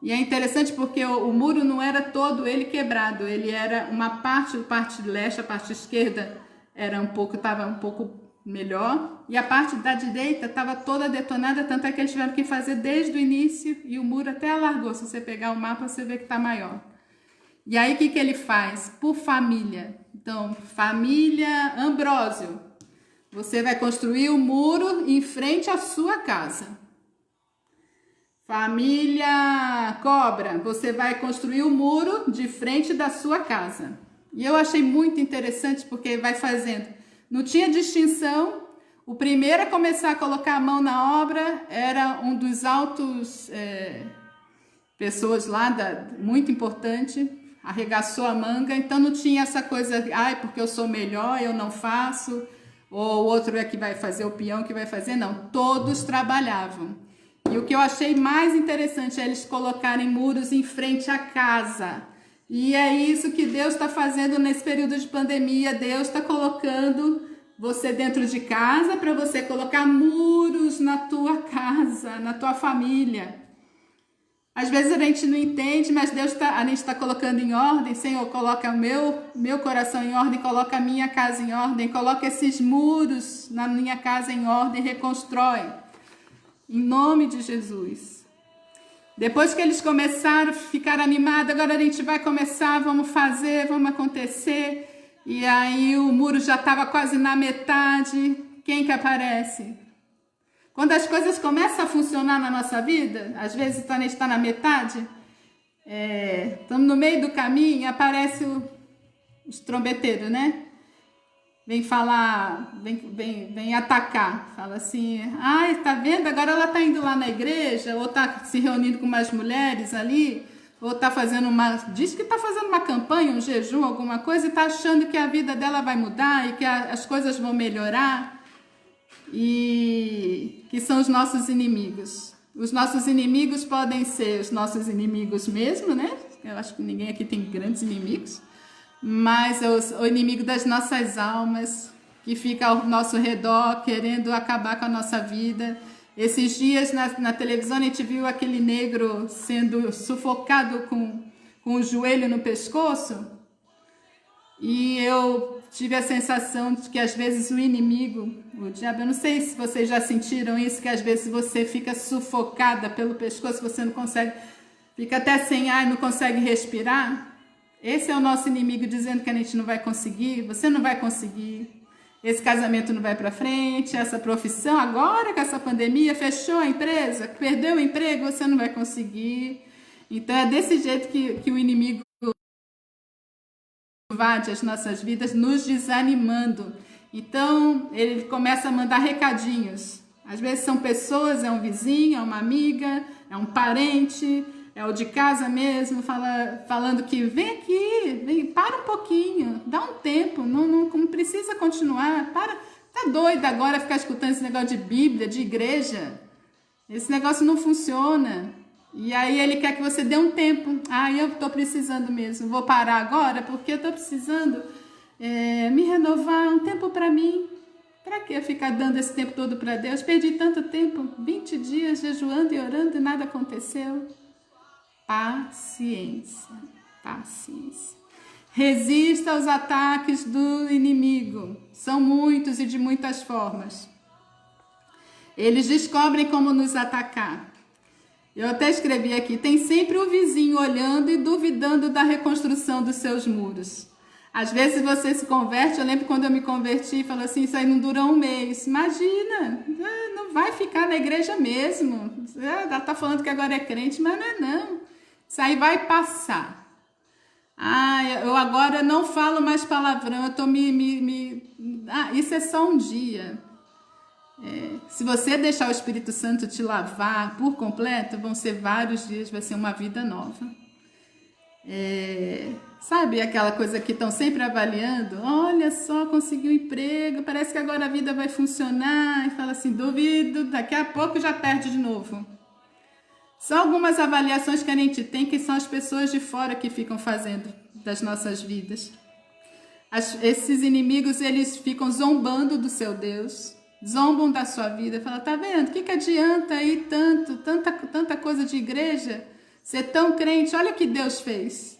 E é interessante porque o muro não era todo ele quebrado. Ele era uma parte leste, a parte esquerda estava um pouco melhor, e a parte da direita estava toda detonada, tanto é que eles tiveram que fazer desde o início e o muro até alargou. Se você pegar o mapa, você vê que está maior. E aí o que ele faz? Por família. Então, família Ambrósio, você vai construir o muro em frente à sua casa. Família Cobra, você vai construir o muro de frente da sua casa. E eu achei muito interessante porque vai fazendo. Não tinha distinção. O primeiro a começar a colocar a mão na obra era um dos altos pessoas lá, muito importante, arregaçou a manga. Então não tinha essa coisa, porque eu sou melhor, eu não faço, ou o outro é que vai fazer, o peão que vai fazer. Não, todos trabalhavam. E o que eu achei mais interessante é eles colocarem muros em frente à casa. E é isso que Deus está fazendo nesse período de pandemia. Deus está colocando você dentro de casa para você colocar muros na tua casa, na tua família. Às vezes a gente não entende, mas a gente está colocando em ordem. Senhor, coloca o meu coração em ordem, coloca a minha casa em ordem, coloca esses muros na minha casa em ordem, reconstrói. Em nome de Jesus. Depois que eles começaram a ficar animados, agora a gente vai começar, vamos fazer, vamos acontecer. E aí o muro já estava quase na metade. Quem que aparece? Quando as coisas começam a funcionar na nossa vida, às vezes a gente está na metade, estamos no meio do caminho e aparece os trombeteiros, né? Vem falar, vem atacar, fala assim, tá vendo? Agora ela tá indo lá na igreja, ou tá se reunindo com umas mulheres ali, ou tá fazendo diz que tá fazendo uma campanha, um jejum, alguma coisa, e tá achando que a vida dela vai mudar e que as coisas vão melhorar, e que são os nossos inimigos. Os nossos inimigos podem ser os nossos inimigos mesmo, né? Eu acho que ninguém aqui tem grandes inimigos. Mas o inimigo das nossas almas, que fica ao nosso redor, querendo acabar com a nossa vida. Esses dias na televisão a gente viu aquele negro sendo sufocado com o joelho no pescoço. E eu tive a sensação de que às vezes o inimigo, o diabo, eu não sei se vocês já sentiram isso, que às vezes você fica sufocada pelo pescoço, você não consegue, fica até sem ar e não consegue respirar. Esse é o nosso inimigo dizendo que a gente não vai conseguir, você não vai conseguir, esse casamento não vai para frente, essa profissão, agora com essa pandemia, fechou a empresa, perdeu o emprego, você não vai conseguir. Então é desse jeito que o inimigo invade as nossas vidas, nos desanimando. Então ele começa a mandar recadinhos. Às vezes são pessoas, é um vizinho, é uma amiga, é um parente, é o de casa mesmo, falando que vem aqui, para um pouquinho, dá um tempo, não precisa continuar, tá doido agora ficar escutando esse negócio de Bíblia, de igreja, esse negócio não funciona. E aí ele quer que você dê um tempo, eu estou precisando mesmo, vou parar agora porque eu estou precisando me renovar, um tempo para mim. Para que ficar dando esse tempo todo para Deus? Perdi tanto tempo, 20 dias jejuando e orando e nada aconteceu. Paciência, paciência. Resista aos ataques do inimigo. São muitos e de muitas formas. Eles descobrem como nos atacar. Eu até escrevi aqui, tem sempre o vizinho olhando e duvidando da reconstrução dos seus muros. Às vezes você se converte, eu lembro quando eu me converti e falou assim, isso aí não dura um mês. Imagina, não vai ficar na igreja mesmo. Ela está falando que agora é crente, mas não é não. Isso aí vai passar. Eu agora não falo mais palavrão, eu tô isso é só um dia. Se você deixar o Espírito Santo te lavar por completo, vão ser vários dias, vai ser uma vida nova. Sabe aquela coisa que estão sempre avaliando? Olha só, conseguiu um emprego, parece que agora a vida vai funcionar. E fala assim, duvido, daqui a pouco já perde de novo. São algumas avaliações que a gente tem, que são as pessoas de fora que ficam fazendo das nossas vidas. Esses inimigos, eles ficam zombando do seu Deus, zombam da sua vida, falam, tá vendo? O que adianta aí tanta coisa de igreja? Ser tão crente, olha o que Deus fez.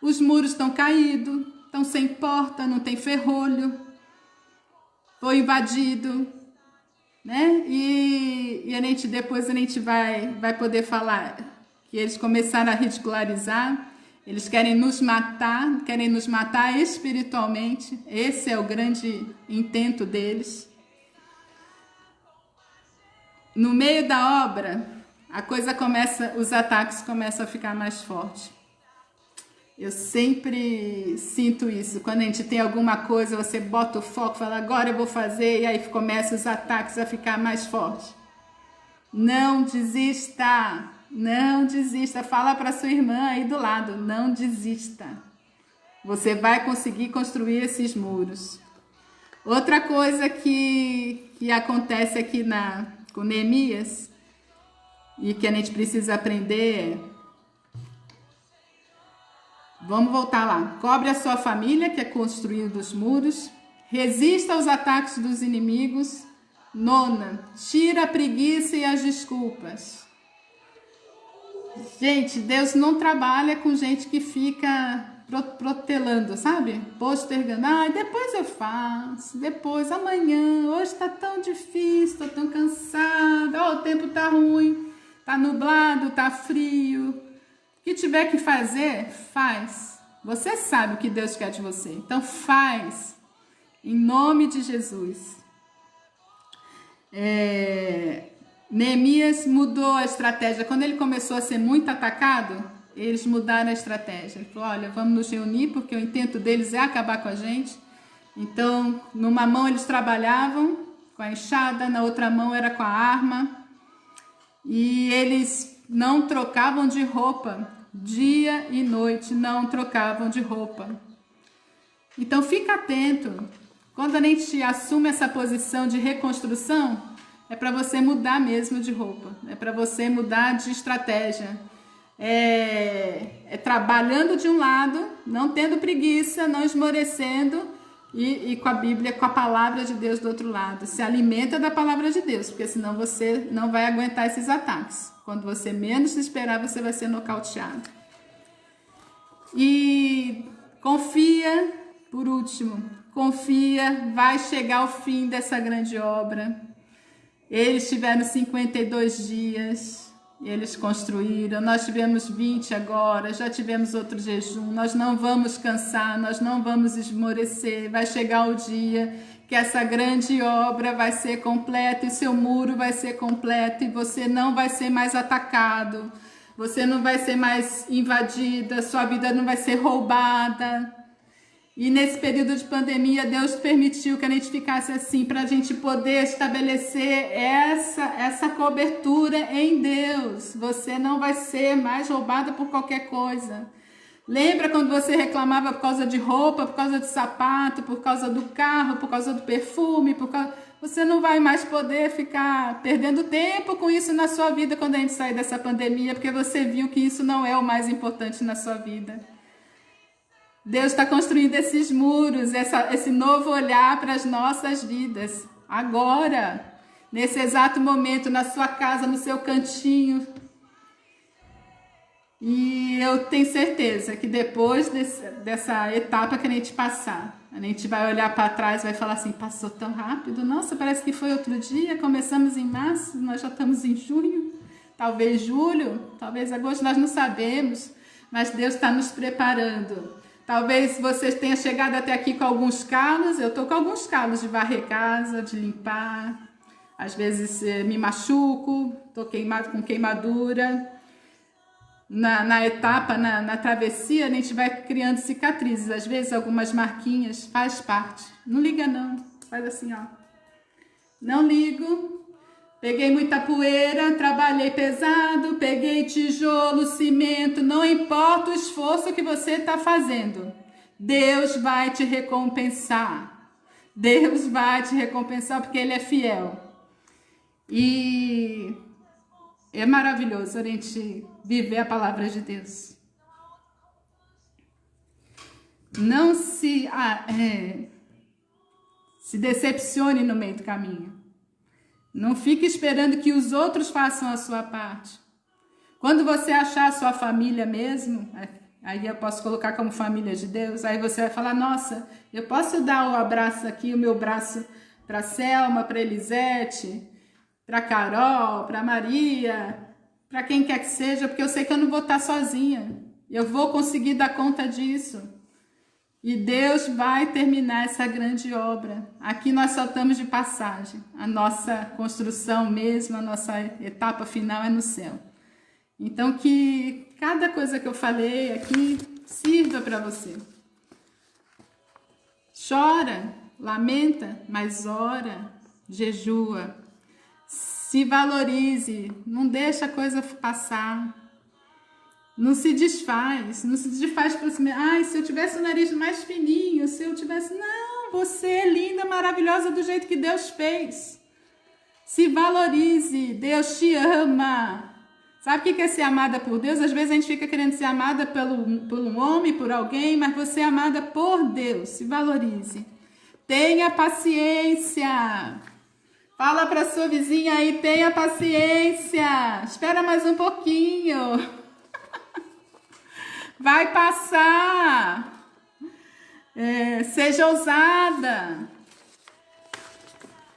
Os muros estão caídos, estão sem porta, não tem ferrolho, foi invadido, né? E depois a gente vai poder falar que eles começaram a ridicularizar, eles querem nos matar espiritualmente. Esse é o grande intento deles. No meio da obra, os ataques começam a ficar mais fortes. Eu sempre sinto isso. Quando a gente tem alguma coisa, você bota o foco, fala, agora eu vou fazer, e aí começam os ataques a ficar mais fortes. Não desista, não desista. Fala para sua irmã aí do lado, não desista. Você vai conseguir construir esses muros. Outra coisa que acontece aqui com Neemias, e que a gente precisa aprender vamos voltar lá. Cobre a sua família, que é construir dos muros. Resista aos ataques dos inimigos. 9, tira a preguiça e as desculpas. Gente, Deus não trabalha com gente que fica protelando, sabe? Postergando. Depois eu faço, depois, amanhã, hoje tá tão difícil, tô tão cansada, o tempo tá ruim, tá nublado, tá frio. O que tiver que fazer, faz. Você sabe o que Deus quer de você, então faz. Em nome de Jesus. Neemias mudou a estratégia. Quando ele começou a ser muito atacado, eles mudaram a estratégia. Ele falou, olha, vamos nos reunir, porque o intento deles é acabar com a gente. Então, numa mão eles trabalhavam com a enxada, na outra mão era com a arma. E eles não trocavam de roupa, dia e noite, não trocavam de roupa. Então, fica atento. Quando a gente assume essa posição de reconstrução, é para você mudar mesmo de roupa, é para você mudar de estratégia. É trabalhando de um lado, não tendo preguiça, não esmorecendo, e com a Bíblia, com a palavra de Deus do outro lado. Se alimenta da palavra de Deus, porque senão você não vai aguentar esses ataques. Quando você menos esperar, você vai ser nocauteado. E confia, por último, confia, vai chegar o fim dessa grande obra. Eles tiveram 52 dias, eles construíram, nós tivemos 20 agora, já tivemos outro jejum, nós não vamos cansar, nós não vamos esmorecer, vai chegar o dia que essa grande obra vai ser completa e seu muro vai ser completo e você não vai ser mais atacado, você não vai ser mais invadida, sua vida não vai ser roubada. E nesse período de pandemia, Deus permitiu que a gente ficasse assim, para a gente poder estabelecer essa cobertura em Deus. Você não vai ser mais roubada por qualquer coisa. Lembra quando você reclamava por causa de roupa, por causa de sapato, por causa do carro, por causa do perfume, você não vai mais poder ficar perdendo tempo com isso na sua vida quando a gente sair dessa pandemia, porque você viu que isso não é o mais importante na sua vida. Deus está construindo esses muros, esse novo olhar para as nossas vidas. Agora, nesse exato momento, na sua casa, no seu cantinho. E eu tenho certeza que depois dessa etapa que a gente passar, a gente vai olhar para trás e vai falar assim, passou tão rápido, nossa, parece que foi outro dia, começamos em março, nós já estamos em junho, talvez julho, talvez agosto, nós não sabemos, mas Deus está nos preparando. Talvez você tenha chegado até aqui com alguns calos, eu estou com alguns calos de varrer casa, de limpar, às vezes me machuco, estou com queimadura. Na etapa, na travessia, a gente vai criando cicatrizes, às vezes algumas marquinhas, faz parte. Não liga não, faz assim, ó. Não ligo, peguei muita poeira, trabalhei pesado, peguei tijolo, cimento, não importa o esforço que você está fazendo. Deus vai te recompensar. Deus vai te recompensar porque Ele é fiel. E é maravilhoso a gente viver a palavra de Deus. Não se decepcione no meio do caminho. Não fique esperando que os outros façam a sua parte. Quando você achar a sua família mesmo, aí eu posso colocar como família de Deus, aí você vai falar, nossa, eu posso dar o abraço aqui, o meu braço para Selma, para Elisete, para Carol, para Maria, para quem quer que seja, porque eu sei que eu não vou estar sozinha. Eu vou conseguir dar conta disso. E Deus vai terminar essa grande obra. Aqui nós só estamos de passagem. A nossa construção mesmo, a nossa etapa final é no céu. Então que cada coisa que eu falei aqui sirva para você. Chora, lamenta, mas ora, jejua. Se valorize, não deixa a coisa passar. Não se desfaz para cima. Ai, se eu tivesse o nariz mais fininho, se eu tivesse... Não, você é linda, maravilhosa do jeito que Deus fez. Se valorize, Deus te ama. Sabe o que é ser amada por Deus? Às vezes a gente fica querendo ser amada por um homem, por alguém, mas você é amada por Deus. Se valorize. Tenha paciência. Fala para sua vizinha aí, tenha paciência. Espera mais um pouquinho. Vai passar. Seja ousada.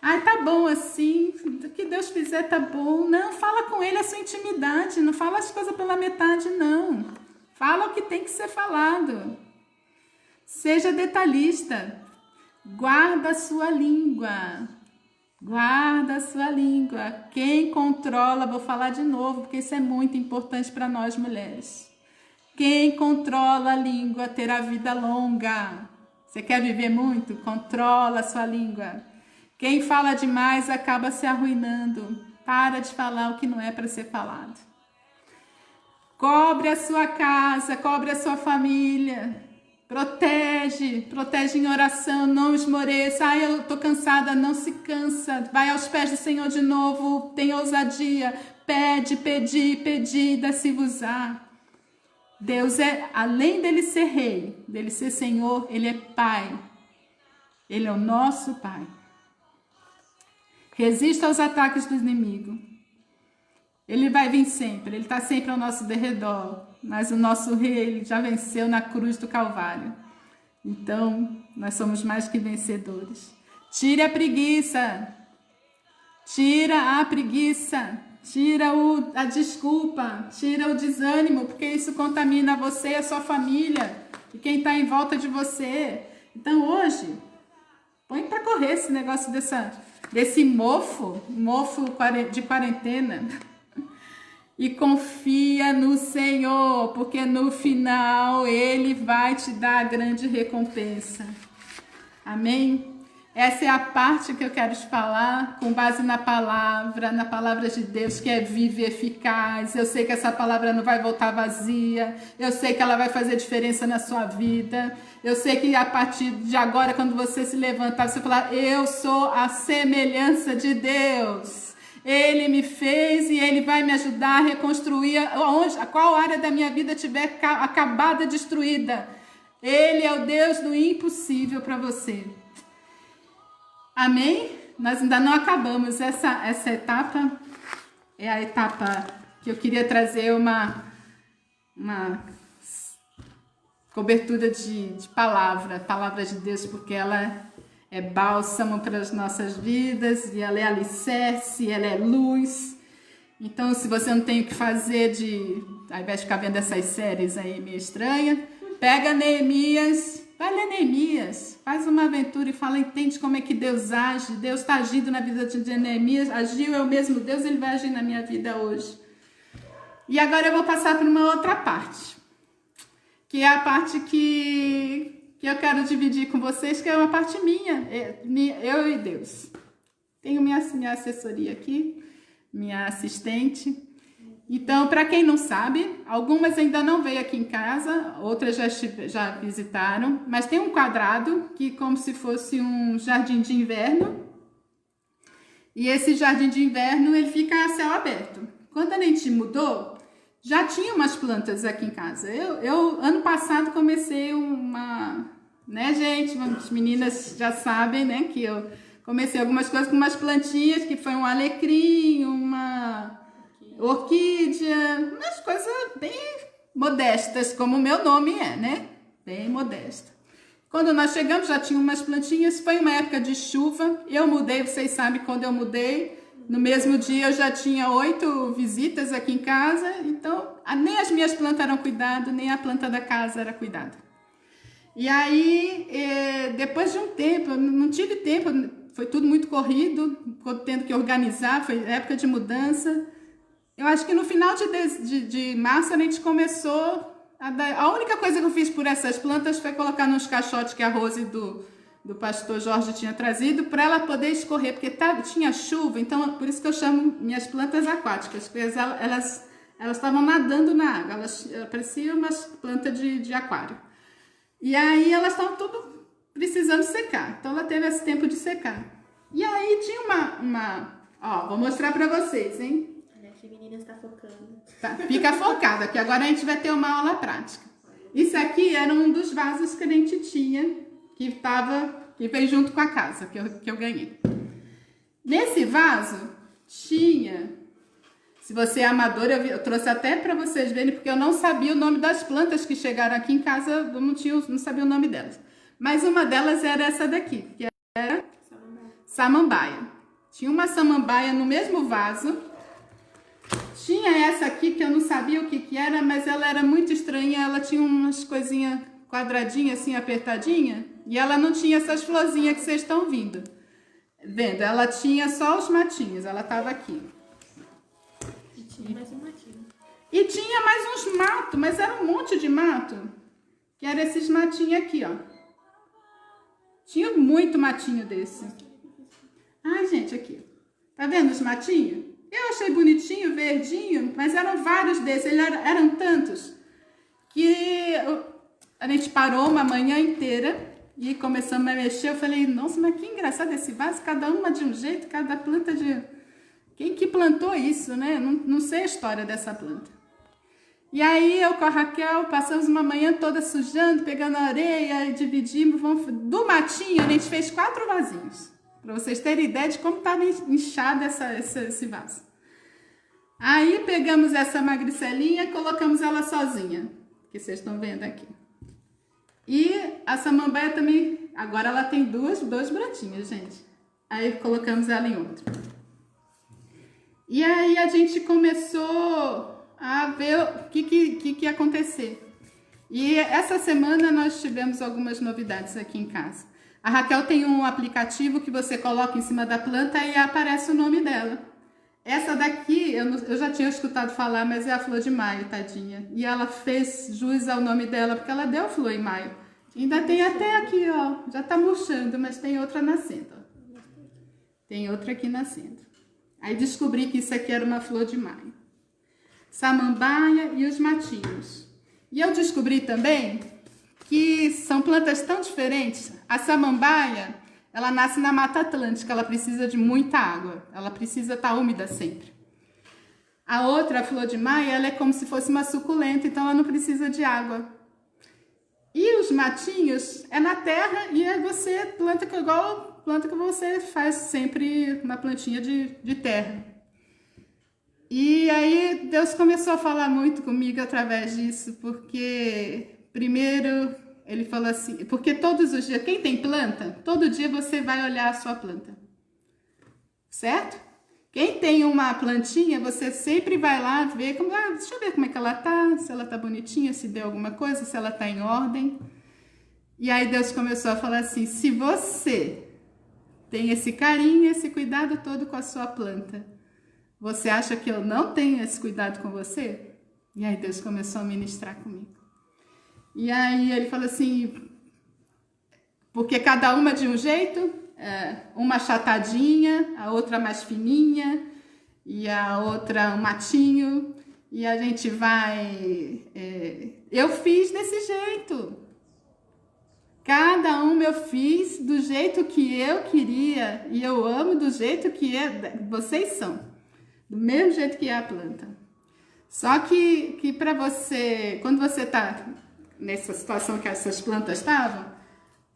Ai, tá bom assim. O que Deus fizer tá bom. Não, fala com Ele a sua intimidade. Não fala as coisas pela metade, não. Fala o que tem que ser falado. Seja detalhista. Guarda a sua língua. Guarda a sua língua. Quem controla, vou falar de novo, porque isso é muito importante para nós mulheres. Quem controla a língua terá vida longa. Você quer viver muito? Controla a sua língua. Quem fala demais acaba se arruinando. Para de falar o que não é para ser falado. Cobre a sua casa, cobre a sua família. Protege em oração, não esmoreça. Ai, eu tô cansada, não se cansa. Vai aos pés do Senhor de novo, tem ousadia. Pede, pedi, dá-se-vos-á. Deus além dele ser rei, dele ser Senhor, ele é Pai. Ele é o nosso Pai. Resista aos ataques do inimigo. Ele vai vir sempre, ele está sempre ao nosso derredor. Mas o nosso rei, ele já venceu na cruz do Calvário. Então, nós somos mais que vencedores. Tire a preguiça. Tira a preguiça. Tira a desculpa. Tira o desânimo, porque isso contamina você e a sua família. E quem está em volta de você. Então, hoje, põe para correr esse negócio desse mofo de quarentena. E confia no Senhor, porque no final Ele vai te dar a grande recompensa. Amém? Essa é a parte que eu quero te falar, com base na palavra de Deus, que é viva e eficaz. Eu sei que essa palavra não vai voltar vazia. Eu sei que ela vai fazer diferença na sua vida. Eu sei que a partir de agora, quando você se levantar, você falar, eu sou a semelhança de Deus. Ele me fez e Ele vai me ajudar a reconstruir qual área da minha vida tiver acabada, destruída. Ele é o Deus do impossível para você. Amém? Nós ainda não acabamos. Essa etapa é a etapa que eu queria trazer uma cobertura de palavra de Deus, porque ela é bálsamo para as nossas vidas, e ela é alicerce, ela é luz. Então, se você não tem o que fazer ao invés de ficar vendo essas séries aí meio estranhas, pega Neemias, vai ler Neemias, faz uma aventura e fala, entende como é que Deus age. Deus está agindo na vida de Neemias, agiu, é o mesmo Deus, ele vai agir na minha vida hoje. E agora eu vou passar para uma outra parte, que é a parte que eu quero dividir com vocês, que é uma parte minha, eu e Deus. Tenho minha assessoria aqui, minha assistente. Então, para quem não sabe, algumas ainda não veio aqui em casa, outras já visitaram, mas tem um quadrado que como se fosse um jardim de inverno, e esse jardim de inverno ele fica a céu aberto. Quando a gente mudou, já tinha umas plantas aqui em casa. Eu ano passado comecei né, gente, as meninas já sabem, né, que eu comecei algumas coisas com umas plantinhas, que foi um alecrim, uma orquídea, umas coisas bem modestas, como o meu nome é, né? Bem modesta. Quando nós chegamos, já tinha umas plantinhas, foi uma época de chuva, eu mudei, vocês sabem, quando eu mudei, no mesmo dia eu já tinha 8 visitas aqui em casa, então nem as minhas plantas eram cuidadas, nem a planta da casa era cuidada. E aí, depois de um tempo, eu não tive tempo, foi tudo muito corrido, tendo que organizar, foi época de mudança. Eu acho que no final de março a gente começou a única coisa que eu fiz por essas plantas foi colocar nos caixotes que a Rose do pastor Jorge tinha trazido, para ela poder escorrer, porque tinha chuva, então por isso que eu chamo minhas plantas aquáticas, porque elas estavam nadando na água, elas pareciam umas plantas de aquário. E aí elas estavam tudo precisando secar, então ela teve esse tempo de secar. E aí tinha ó, vou mostrar para vocês, hein? A menina está focando. Tá, fica focada, que agora a gente vai ter uma aula prática. Isso aqui era um dos vasos que a gente tinha, que veio junto com a casa, que eu ganhei. Nesse vaso tinha, se você é amador, eu trouxe até para vocês verem, porque eu não sabia o nome das plantas que chegaram aqui em casa, eu não sabia o nome delas. Mas uma delas era essa daqui, que era samambaia. Tinha uma samambaia no mesmo vaso. Tinha essa aqui que eu não sabia o que era, mas ela era muito estranha, ela tinha umas coisinhas quadradinhas assim, apertadinha, e ela não tinha essas florzinhas que vocês estão vendo. Ela tinha só os matinhos, ela estava aqui. E tinha mais um matinho. E tinha mais uns matos, mas era um monte de mato, que era esses matinhos aqui, ó. Tinha muito matinho desse. Ai, gente, aqui. Tá vendo os matinhos? Eu achei bonitinho, verdinho, mas eram vários desses, eram tantos, que a gente parou uma manhã inteira e começamos a mexer. Eu falei, nossa, mas que engraçado esse vaso, cada uma de um jeito, cada planta de... Quem que plantou isso, né? Não sei a história dessa planta. E aí eu com a Raquel passamos uma manhã toda sujando, pegando areia e dividimos. Do matinho a gente fez 4 vasinhos, para vocês terem ideia de como estava inchado esse vaso. Aí pegamos essa magricelinha e colocamos ela sozinha, que vocês estão vendo aqui. E a samambaia também, agora ela tem dois brotinhos, gente. Aí colocamos ela em outro. E aí a gente começou a ver o que ia acontecer. E essa semana nós tivemos algumas novidades aqui em casa. A Raquel tem um aplicativo que você coloca em cima da planta e aparece o nome dela. Essa daqui, eu já tinha escutado falar, mas é a flor de maio, tadinha. E ela fez jus ao nome dela, porque ela deu flor em maio. Ainda tem até aqui, ó, já tá murchando, mas tem outra nascendo, ó. Tem outra aqui nascendo. Aí descobri que isso aqui era uma flor de maio. Samambaia e os matinhos. E eu descobri também que são plantas tão diferentes. A samambaia, ela nasce na Mata Atlântica, ela precisa de muita água, ela precisa estar úmida sempre. A outra, a flor de maio, ela é como se fosse uma suculenta, então ela não precisa de água. E os matinhos é na terra e aí você planta igual planta que você faz sempre uma plantinha de terra. E aí Deus começou a falar muito comigo através disso, porque primeiro ele falou assim, porque todos os dias, quem tem planta, todo dia você vai olhar a sua planta, certo? Quem tem uma plantinha, você sempre vai lá ver, deixa eu ver como é que ela tá, se ela tá bonitinha, se deu alguma coisa, se ela tá em ordem. E aí Deus começou a falar assim, se você tem esse carinho, esse cuidado todo com a sua planta, você acha que eu não tenho esse cuidado com você? E aí Deus começou a ministrar comigo. E aí ele falou assim, porque cada uma de um jeito, uma achatadinha, a outra mais fininha, e a outra um matinho, e a gente vai... eu fiz desse jeito. Cada uma eu fiz do jeito que eu queria, e eu amo do jeito que vocês são, do mesmo jeito que é a planta. Só que para você, quando você está nessa situação que essas plantas estavam,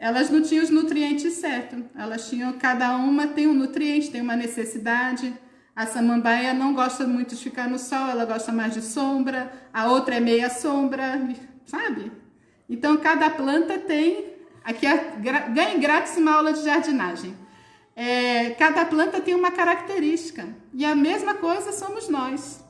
elas não tinham os nutrientes certos. Elas tinham, cada uma tem um nutriente, tem uma necessidade. A samambaia não gosta muito de ficar no sol, ela gosta mais de sombra. A outra é meia sombra, sabe? Então, cada planta tem... Aqui ganhe grátis uma aula de jardinagem. Cada planta tem uma característica. E a mesma coisa somos nós.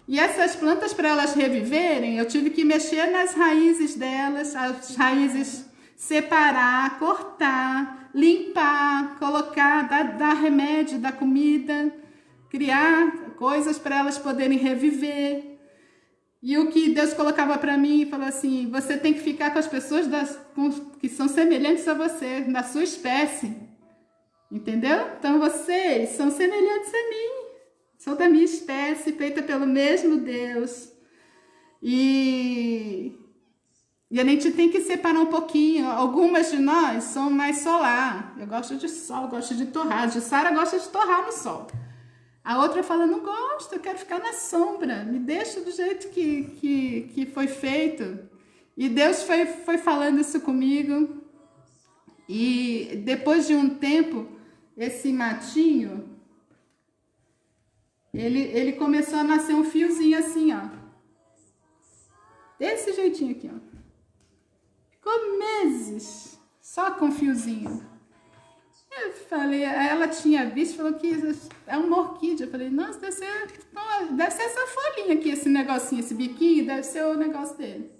E essas plantas, para elas reviverem, eu tive que mexer nas raízes delas, as raízes... separar, cortar, limpar, colocar, dar remédio, dar comida, criar coisas para elas poderem reviver. E o que Deus colocava para mim, falou assim, você tem que ficar com as pessoas que são semelhantes a você, da sua espécie. Entendeu? Então vocês são semelhantes a mim, são da minha espécie, feita pelo mesmo Deus. E a gente tem que separar um pouquinho. Algumas de nós são mais solar. Eu gosto de sol, gosto de torrar. Jussara gosta de torrar no sol. A outra fala, não gosto, eu quero ficar na sombra. Me deixa do jeito que foi feito. E Deus foi falando isso comigo. E depois de um tempo, esse matinho, ele começou a nascer um fiozinho assim, ó. Desse jeitinho aqui, ó. Ficou meses só com fiozinho. Eu falei, ela tinha visto, falou que é uma orquídea. Eu falei, nossa, deve ser essa folhinha aqui, esse negocinho, esse biquinho, deve ser o negócio dele.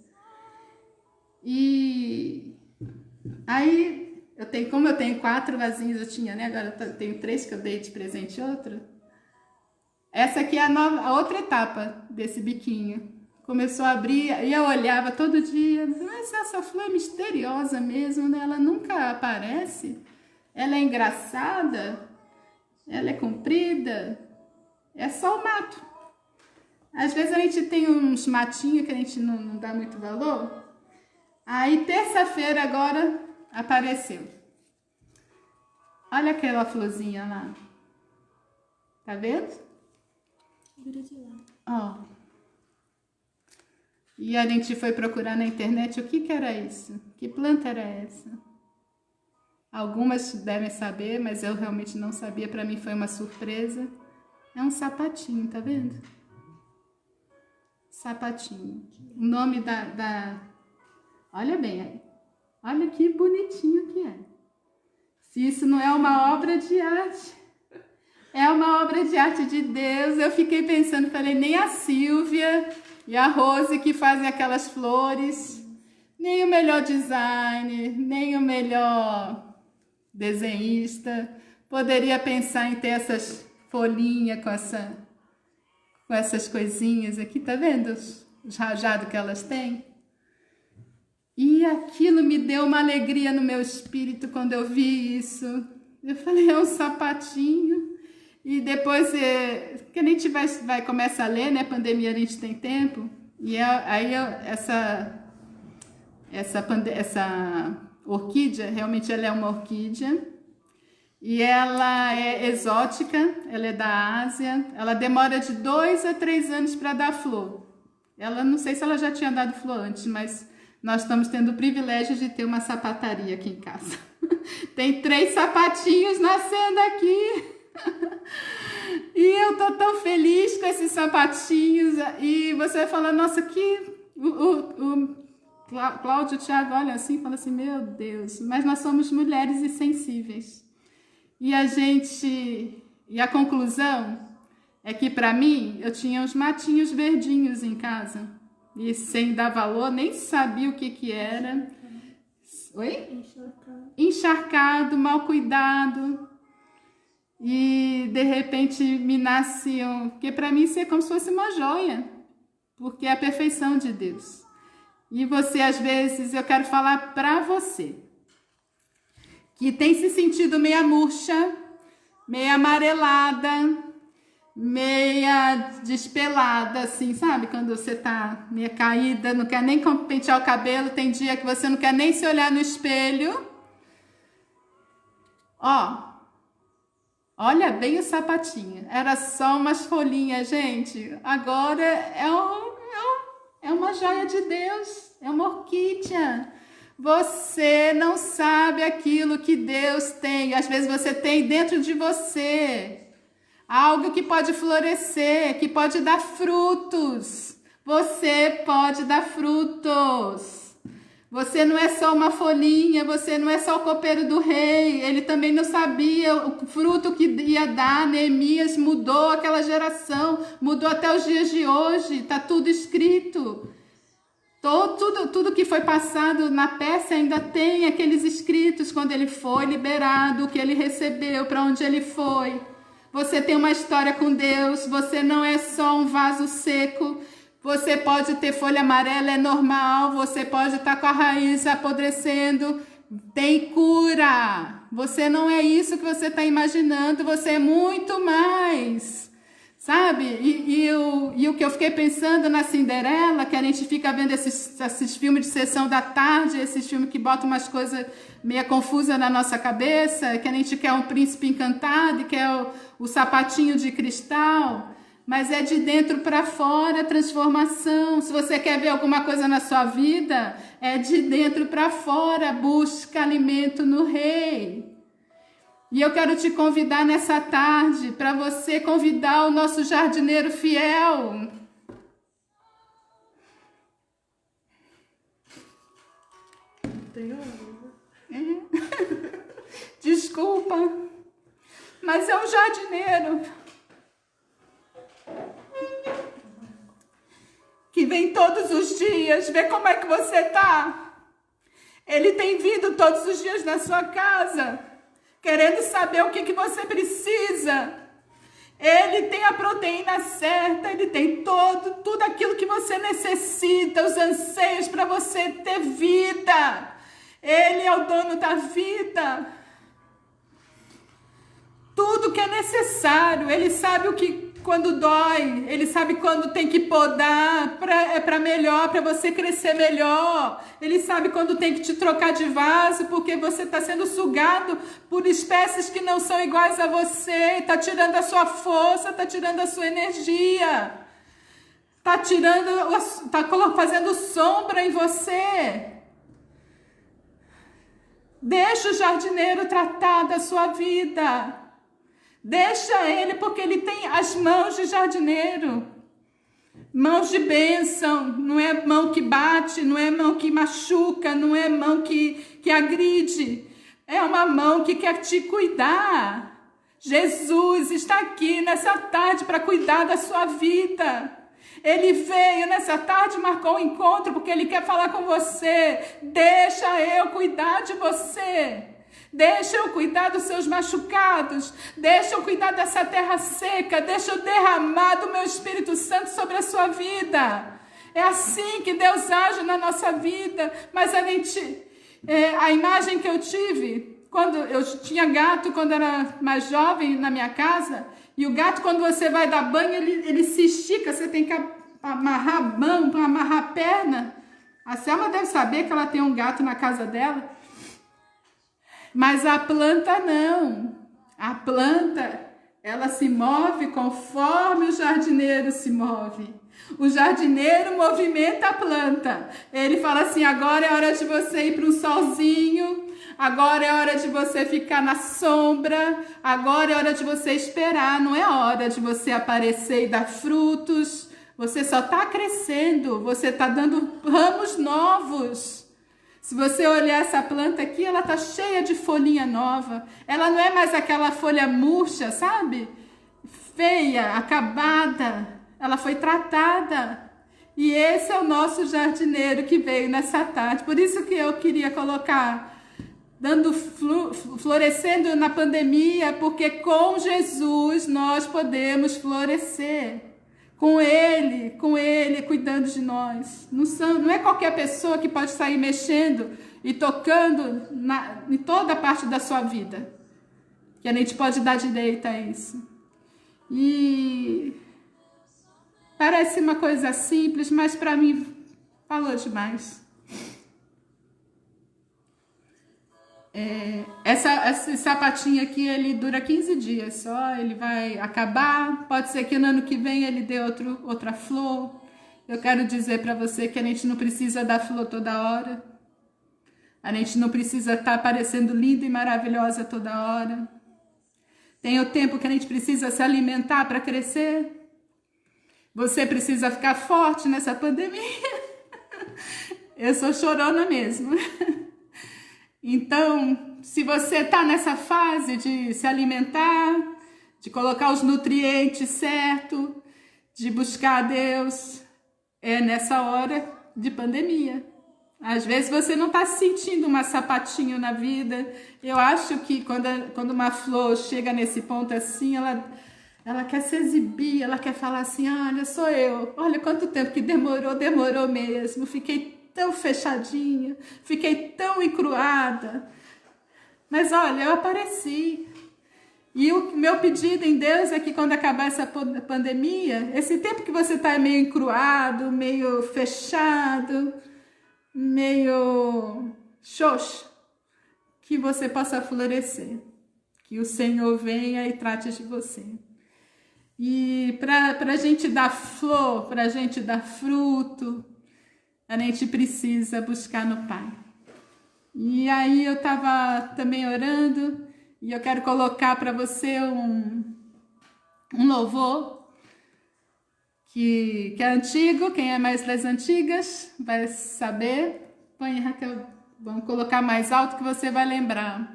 E aí, como eu tenho 4 vasinhos, eu tinha, né? Agora eu tenho 3 que eu dei de presente, outra. Essa aqui é a outra etapa desse biquinho. Começou a abrir, e eu olhava todo dia, mas essa flor é misteriosa mesmo, né? Ela nunca aparece, ela é engraçada, ela é comprida, é só o mato. Às vezes a gente tem uns matinhos que a gente não dá muito valor, aí terça-feira agora apareceu. Olha aquela florzinha lá, tá vendo? Vira de lado. Ó. E a gente foi procurar na internet o que era isso, que planta era essa. Algumas devem saber, mas eu realmente não sabia, para mim foi uma surpresa. É um sapatinho, tá vendo? Sapatinho. O nome Olha bem aí. Olha que bonitinho que é. Se isso não é uma obra de arte, é uma obra de arte de Deus. Eu fiquei pensando, falei, nem a Silvia e a Rose que fazem aquelas flores, nem o melhor design, nem o melhor desenhista poderia pensar em ter essas folhinhas com essas coisinhas aqui, tá vendo os rajados que elas têm? E aquilo me deu uma alegria no meu espírito quando eu vi isso. Eu falei, é um sapatinho. E depois que a gente começa a ler, né? Pandemia a gente tem tempo. E aí essa orquídea, realmente ela é uma orquídea. E ela é exótica, ela é da Ásia. Ela demora de 2 a 3 anos para dar flor. Ela, não sei se ela já tinha dado flor antes, mas nós estamos tendo o privilégio de ter uma sapataria aqui em casa. Tem 3 sapatinhos nascendo aqui. E eu tô tão feliz com esses sapatinhos. E você vai falar, nossa, o Cláudio, o Thiago olha assim e fala assim, meu Deus, mas nós somos mulheres e sensíveis. E a conclusão é que para mim, eu tinha uns matinhos verdinhos em casa. E sem dar valor, nem sabia o que era. Oi? Encharcado, mal cuidado. E de repente me nasciam, porque para mim isso é como se fosse uma joia, porque é a perfeição de Deus. E você, às vezes, eu quero falar para você, que tem se sentido meia murcha, meia amarelada, meia despelada, assim, sabe? Quando você tá meia caída, não quer nem pentear o cabelo, tem dia que você não quer nem se olhar no espelho. Olha bem o sapatinho. Era só umas folhinhas, gente. Agora é uma joia de Deus. É uma orquídea. Você não sabe aquilo que Deus tem. Às vezes você tem dentro de você algo que pode florescer, que pode dar frutos. Você pode dar frutos. Você não é só uma folhinha, você não é só o copeiro do rei. Ele também não sabia o fruto que ia dar. Neemias mudou aquela geração, mudou até os dias de hoje. Está tudo escrito. Tudo que foi passado na peça ainda tem aqueles escritos quando ele foi liberado, o que ele recebeu, para onde ele foi. Você tem uma história com Deus, você não é só um vaso seco. Você pode ter folha amarela, é normal. Você pode estar com a raiz apodrecendo. Tem cura. Você não é isso que você está imaginando. Você é muito mais. Sabe? E o que eu fiquei pensando na Cinderela, que a gente fica vendo esses filmes de sessão da tarde, esses filmes que botam umas coisas meio confusas na nossa cabeça, que a gente quer um príncipe encantado, quer o sapatinho de cristal. Mas é de dentro para fora a transformação. Se você quer ver alguma coisa na sua vida, é de dentro para fora. Busca alimento no Rei. E eu quero te convidar nessa tarde para você convidar o nosso jardineiro fiel. Desculpa, mas é um jardineiro que vem todos os dias ver como é que você tá. Ele tem vindo todos os dias na sua casa, querendo saber o que você precisa. Ele tem a proteína certa, ele tem tudo aquilo que você necessita, os anseios para você ter vida. Ele é o dono da vida. Tudo que é necessário, ele sabe o que quando dói, ele sabe quando tem que podar para melhor, para você crescer melhor. Ele sabe quando tem que te trocar de vaso, porque você está sendo sugado por espécies que não são iguais a você. Está tirando a sua força, está tirando a sua energia. Está fazendo sombra em você. Deixa o jardineiro tratar da sua vida. Deixa ele, porque ele tem as mãos de jardineiro. Mãos de bênção. Não é mão que bate, não é mão que machuca, não é mão que agride. É uma mão que quer te cuidar. Jesus está aqui nessa tarde para cuidar da sua vida. Ele veio nessa tarde, marcou um encontro, porque ele quer falar com você. Deixa eu cuidar de você. Deixa eu cuidar dos seus machucados. Deixa eu cuidar dessa terra seca. Deixa eu derramar do meu Espírito Santo sobre a sua vida. É assim que Deus age na nossa vida. Mas a imagem que eu tive, quando eu tinha gato, quando era mais jovem na minha casa, e o gato, quando você vai dar banho, ele se estica. Você tem que amarrar a mão, amarrar a perna. A Selma deve saber que ela tem um gato na casa dela. Mas a planta não. A planta, ela se move conforme o jardineiro se move. O jardineiro movimenta a planta. Ele fala assim, agora é hora de você ir para um solzinho, agora é hora de você ficar na sombra, agora é hora de você esperar, não é hora de você aparecer e dar frutos. Você só está crescendo, você está dando ramos novos. Se você olhar essa planta aqui, ela está cheia de folhinha nova. Ela não é mais aquela folha murcha, sabe? Feia, acabada. Ela foi tratada. E esse é o nosso jardineiro que veio nessa tarde. Por isso que eu queria colocar, florescendo na pandemia, porque com Jesus nós podemos florescer. Com Ele cuidando de nós. Não é qualquer pessoa que pode sair mexendo e tocando em toda parte da sua vida. Que a gente pode dar direito a isso. E parece uma coisa simples, mas para mim falou demais. Esse sapatinho aqui, ele dura 15 dias só, ele vai acabar, pode ser que no ano que vem ele dê outra flor. Eu quero dizer para você que a gente não precisa dar flor toda hora, a gente não precisa estar parecendo linda e maravilhosa toda hora. Tem o tempo que a gente precisa se alimentar para crescer. Você precisa ficar forte nessa pandemia. Eu sou chorona mesmo. Então, se você está nessa fase de se alimentar, de colocar os nutrientes certos, de buscar a Deus, é nessa hora de pandemia. Às vezes você não está sentindo um sapatinho na vida. Eu acho que quando uma flor chega nesse ponto assim, ela quer se exibir, ela quer falar assim, olha, sou eu. Olha quanto tempo que demorou mesmo. Fiquei tão fechadinha, fiquei tão encruada. Mas olha, eu apareci. E o meu pedido em Deus é que quando acabar essa pandemia, esse tempo que você está meio encruado, meio fechado, meio xoxo, que você possa florescer. Que o Senhor venha e trate de você. E para a gente dar flor, para a gente dar fruto, a gente precisa buscar no Pai. E aí eu estava também orando e eu quero colocar para você um louvor que é antigo. Quem é mais das antigas vai saber. Põe, Raquel, vamos colocar mais alto que você vai lembrar.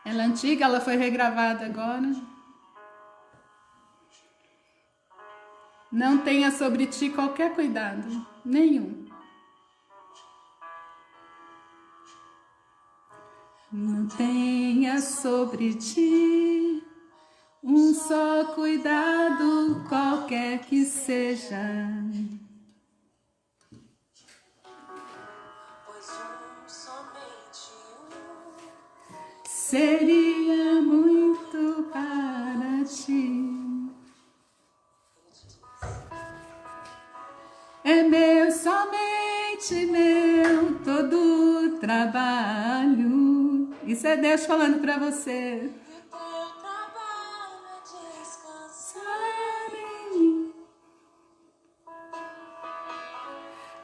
Ela é antiga, ela foi regravada agora. Não tenha sobre ti qualquer cuidado, nenhum. Não tenha sobre ti um só cuidado, qualquer que seja. Seria muito para ti. É meu, somente meu, todo trabalho. Isso é Deus falando para você.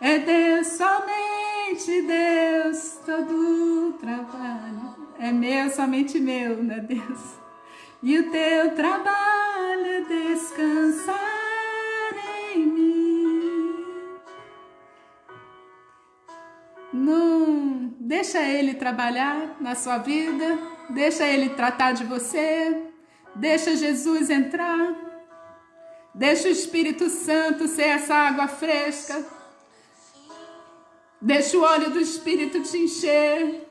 É Deus, somente Deus, todo trabalho. É meu, somente meu, né, Deus? E o teu trabalho é descansar em mim. Não deixa Ele trabalhar na sua vida, deixa Ele tratar de você, deixa Jesus entrar, deixa o Espírito Santo ser essa água fresca, deixa o óleo do Espírito te encher.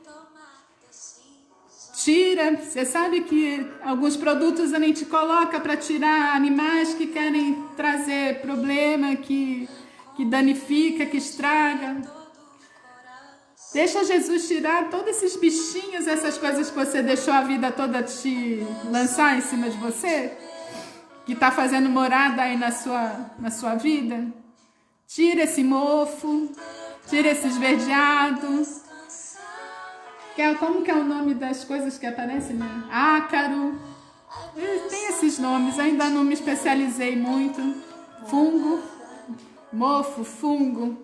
Tira, você sabe que alguns produtos a gente coloca para tirar animais que querem trazer problema, que danifica, que estraga. Deixa Jesus tirar todos esses bichinhos, essas coisas que você deixou a vida toda te lançar em cima de você, que está fazendo morada aí na sua vida. Tira esse mofo, tira esse esverdeado. Como que é o nome das coisas que aparecem, né? Ácaro. Tem esses nomes, ainda não me especializei muito. Fungo, mofo, fungo.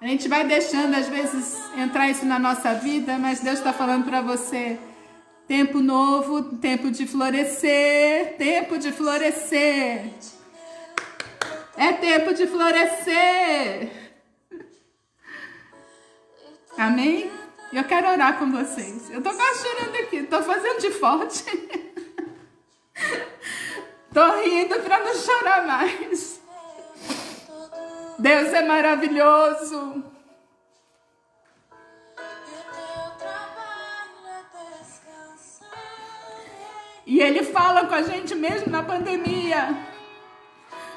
A gente vai deixando, às vezes, entrar isso na nossa vida, mas Deus está falando para você. Tempo novo, tempo de florescer, tempo de florescer. É tempo de florescer. Amém? Eu quero orar com vocês. Eu tô quase chorando aqui, tô fazendo de forte. Tô rindo para não chorar mais. Deus é maravilhoso. E Ele fala com a gente mesmo na pandemia.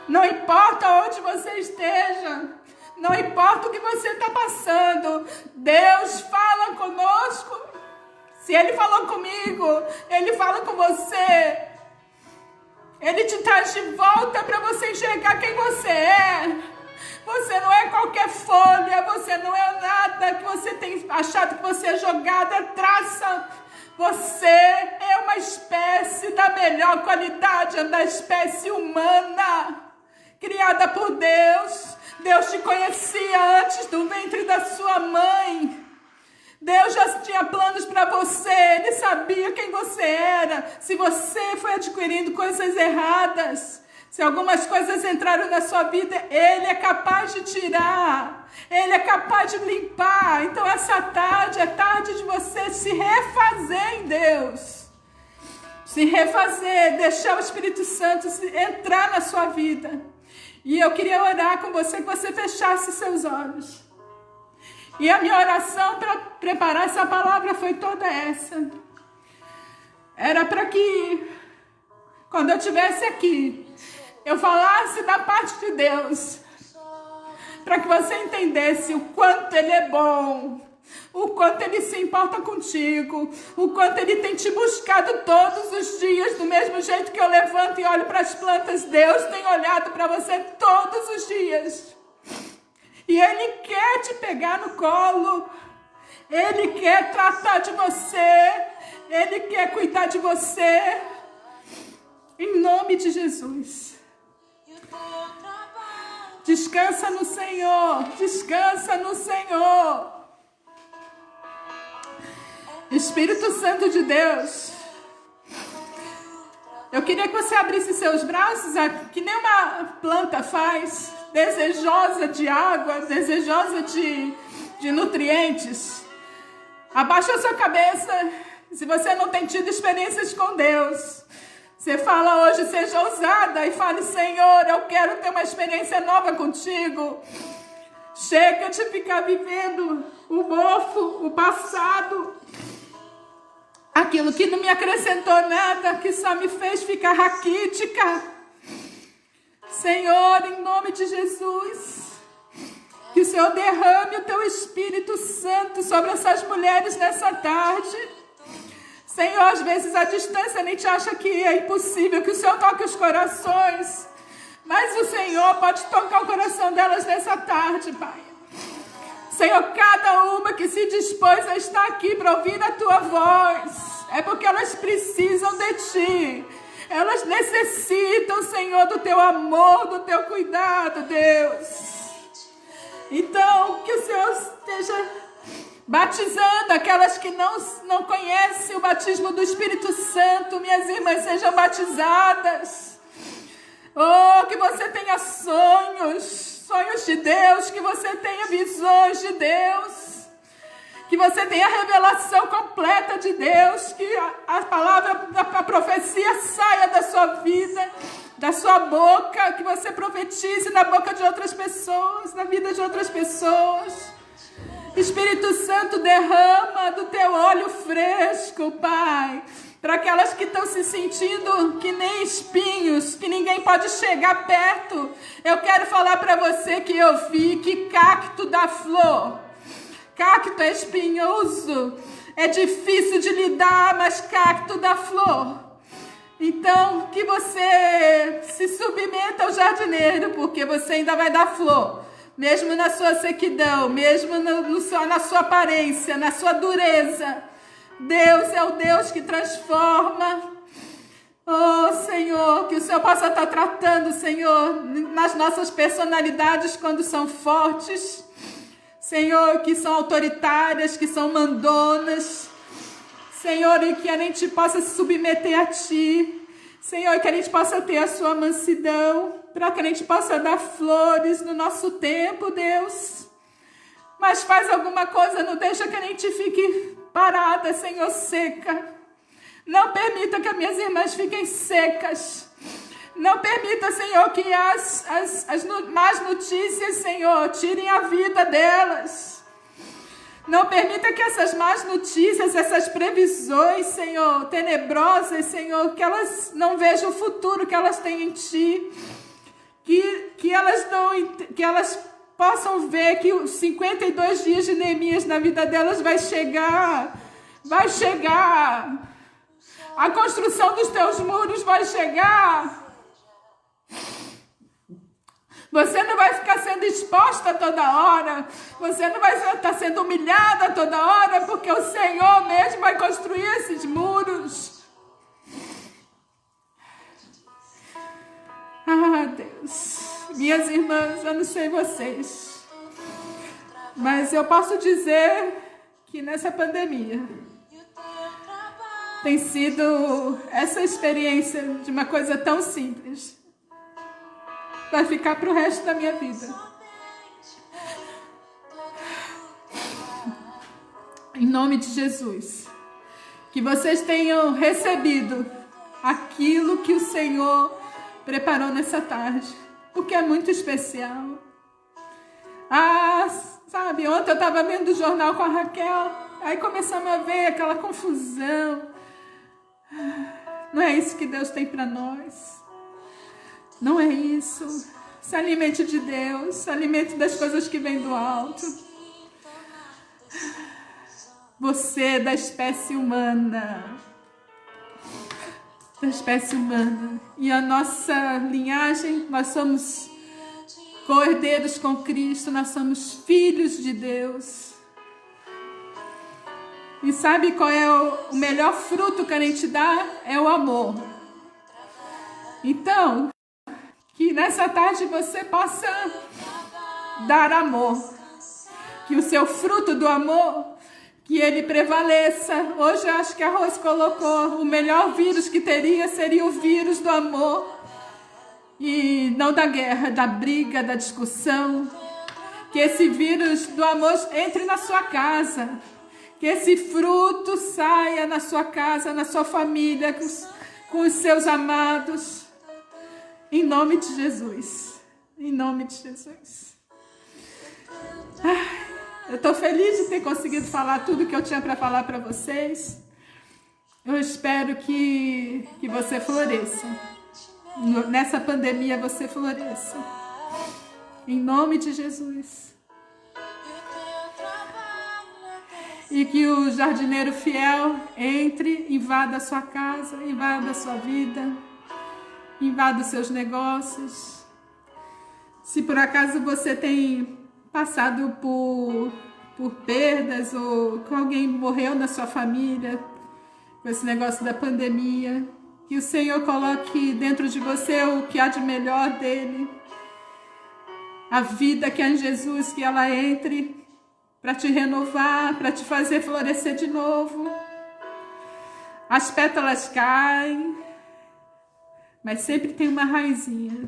Não importa onde você esteja, não importa o que você está passando, Deus fala conosco. Se Ele falou comigo, Ele fala com você. Ele te traz de volta para você enxergar quem você é. Você não é qualquer folha, você não é nada que você tem achado que você é jogada, traça. Você é uma espécie da melhor qualidade, da espécie humana, criada por Deus. Deus te conhecia antes do ventre da sua mãe. Deus já tinha planos para você, Ele sabia quem você era. Se você foi adquirindo coisas erradas, se algumas coisas entraram na sua vida, Ele é capaz de tirar, Ele é capaz de limpar. Então essa tarde é tarde de você se refazer em Deus. Se refazer, deixar o Espírito Santo entrar na sua vida. E eu queria orar com você, que você fechasse seus olhos. E a minha oração para preparar essa palavra foi toda essa. Era para que, quando eu estivesse aqui, eu falasse da parte de Deus. Para que você entendesse o quanto Ele é bom, o quanto Ele se importa contigo, o quanto Ele tem te buscado todos os dias, do mesmo jeito que eu levanto e olho para as plantas. Deus tem olhado para você todos os dias. E Ele quer te pegar no colo, Ele quer tratar de você, Ele quer cuidar de você, em nome de Jesus. Descansa no Senhor, descansa no Senhor. Espírito Santo de Deus, eu queria que você abrisse seus braços, que nem uma planta faz, desejosa de água, desejosa de nutrientes. Abaixa a sua cabeça. Se você não tem tido experiências com Deus, você fala hoje, seja ousada e fale: Senhor, eu quero ter uma experiência nova contigo. Chega de ficar vivendo o mofo, o passado, aquilo que não me acrescentou nada, que só me fez ficar raquítica. Senhor, em nome de Jesus, que o Senhor derrame o Teu Espírito Santo sobre essas mulheres nessa tarde. Senhor, às vezes a distância a gente acha que é impossível, que o Senhor toque os corações, mas o Senhor pode tocar o coração delas nessa tarde, Pai. Senhor, cada uma que se dispôs a estar aqui para ouvir a Tua voz, é porque elas precisam de Ti. Elas necessitam, Senhor, do Teu amor, do Teu cuidado, Deus. Então, que o Senhor esteja batizando aquelas que não conhecem o batismo do Espírito Santo. Minhas irmãs, sejam batizadas. Oh, que você tenha sonhos de Deus, que você tenha visões de Deus. Que você tenha a revelação completa de Deus, que a palavra, a profecia saia da sua vida, da sua boca, que você profetize na boca de outras pessoas, na vida de outras pessoas. Espírito Santo, derrama do Teu óleo fresco, Pai, para aquelas que estão se sentindo que nem espinhos, que ninguém pode chegar perto. Eu quero falar para você que eu vi que cacto dá flor. Cacto é espinhoso, é difícil de lidar, mas cacto dá flor. Então, que você se submeta ao jardineiro, porque você ainda vai dar flor. mesmo na sua sequidão, mesmo na sua aparência, na sua dureza. Deus é o Deus que transforma. Oh, Senhor, que o Senhor possa estar tratando, Senhor, nas nossas personalidades quando são fortes. Senhor, que são autoritárias, que são mandonas. Senhor, e que a gente possa se submeter a Ti. Senhor, que a gente possa ter a Sua mansidão, para que a gente possa dar flores no nosso tempo, Deus. Mas faz alguma coisa, não deixa que a gente fique parada, Senhor, seca. Não permita que as minhas irmãs fiquem secas. Não permita, Senhor, que as más notícias, Senhor, tirem a vida delas. Não permita que essas más notícias, essas previsões, Senhor, tenebrosas, Senhor, que elas não vejam o futuro que elas têm em Ti. Que elas possam ver que os 52 dias de Neemias na vida delas vai chegar. Vai chegar. A construção dos teus muros vai chegar. Você não vai ficar sendo exposta toda hora. Você não vai estar sendo humilhada toda hora, porque o Senhor mesmo vai construir esses muros. Ah, Deus. Minhas irmãs, eu não sei vocês, mas eu posso dizer que nessa pandemia tem sido essa experiência de uma coisa tão simples. Vai ficar para o resto da minha vida. Em nome de Jesus. Que vocês tenham recebido aquilo que o Senhor preparou nessa tarde. Porque é muito especial. Ah, sabe, ontem eu estava vendo o jornal com a Raquel. Aí começamos a ver aquela confusão. Não é isso que Deus tem para nós. Não é isso. Se alimente de Deus. Se alimente das coisas que vêm do alto. Você é da espécie humana. Da espécie humana. E a nossa linhagem, nós somos co-herdeiros com Cristo. Nós somos filhos de Deus. E sabe qual é o melhor fruto que a gente dá? É o amor. Então, que nessa tarde você possa dar amor. Que o seu fruto do amor, que ele prevaleça. Hoje eu acho que a Rose colocou, o melhor vírus que teria seria o vírus do amor. E não da guerra, da briga, da discussão. Que esse vírus do amor entre na sua casa. Que esse fruto saia na sua casa, na sua família, com os seus amados. Em nome de Jesus. Em nome de Jesus. Eu estou feliz de ter conseguido falar tudo que eu tinha para falar para vocês. Eu espero que você floresça. Nessa pandemia você floresça. Em nome de Jesus. E que o jardineiro fiel entre, invada a sua casa, invada a sua vida, invada os seus negócios. Se por acaso você tem passado por perdas ou que alguém morreu na sua família, com esse negócio da pandemia, que o Senhor coloque dentro de você o que há de melhor dele, a vida que há em Jesus, que ela entre para te renovar, para te fazer florescer de novo. As pétalas caem, mas sempre tem uma raizinha.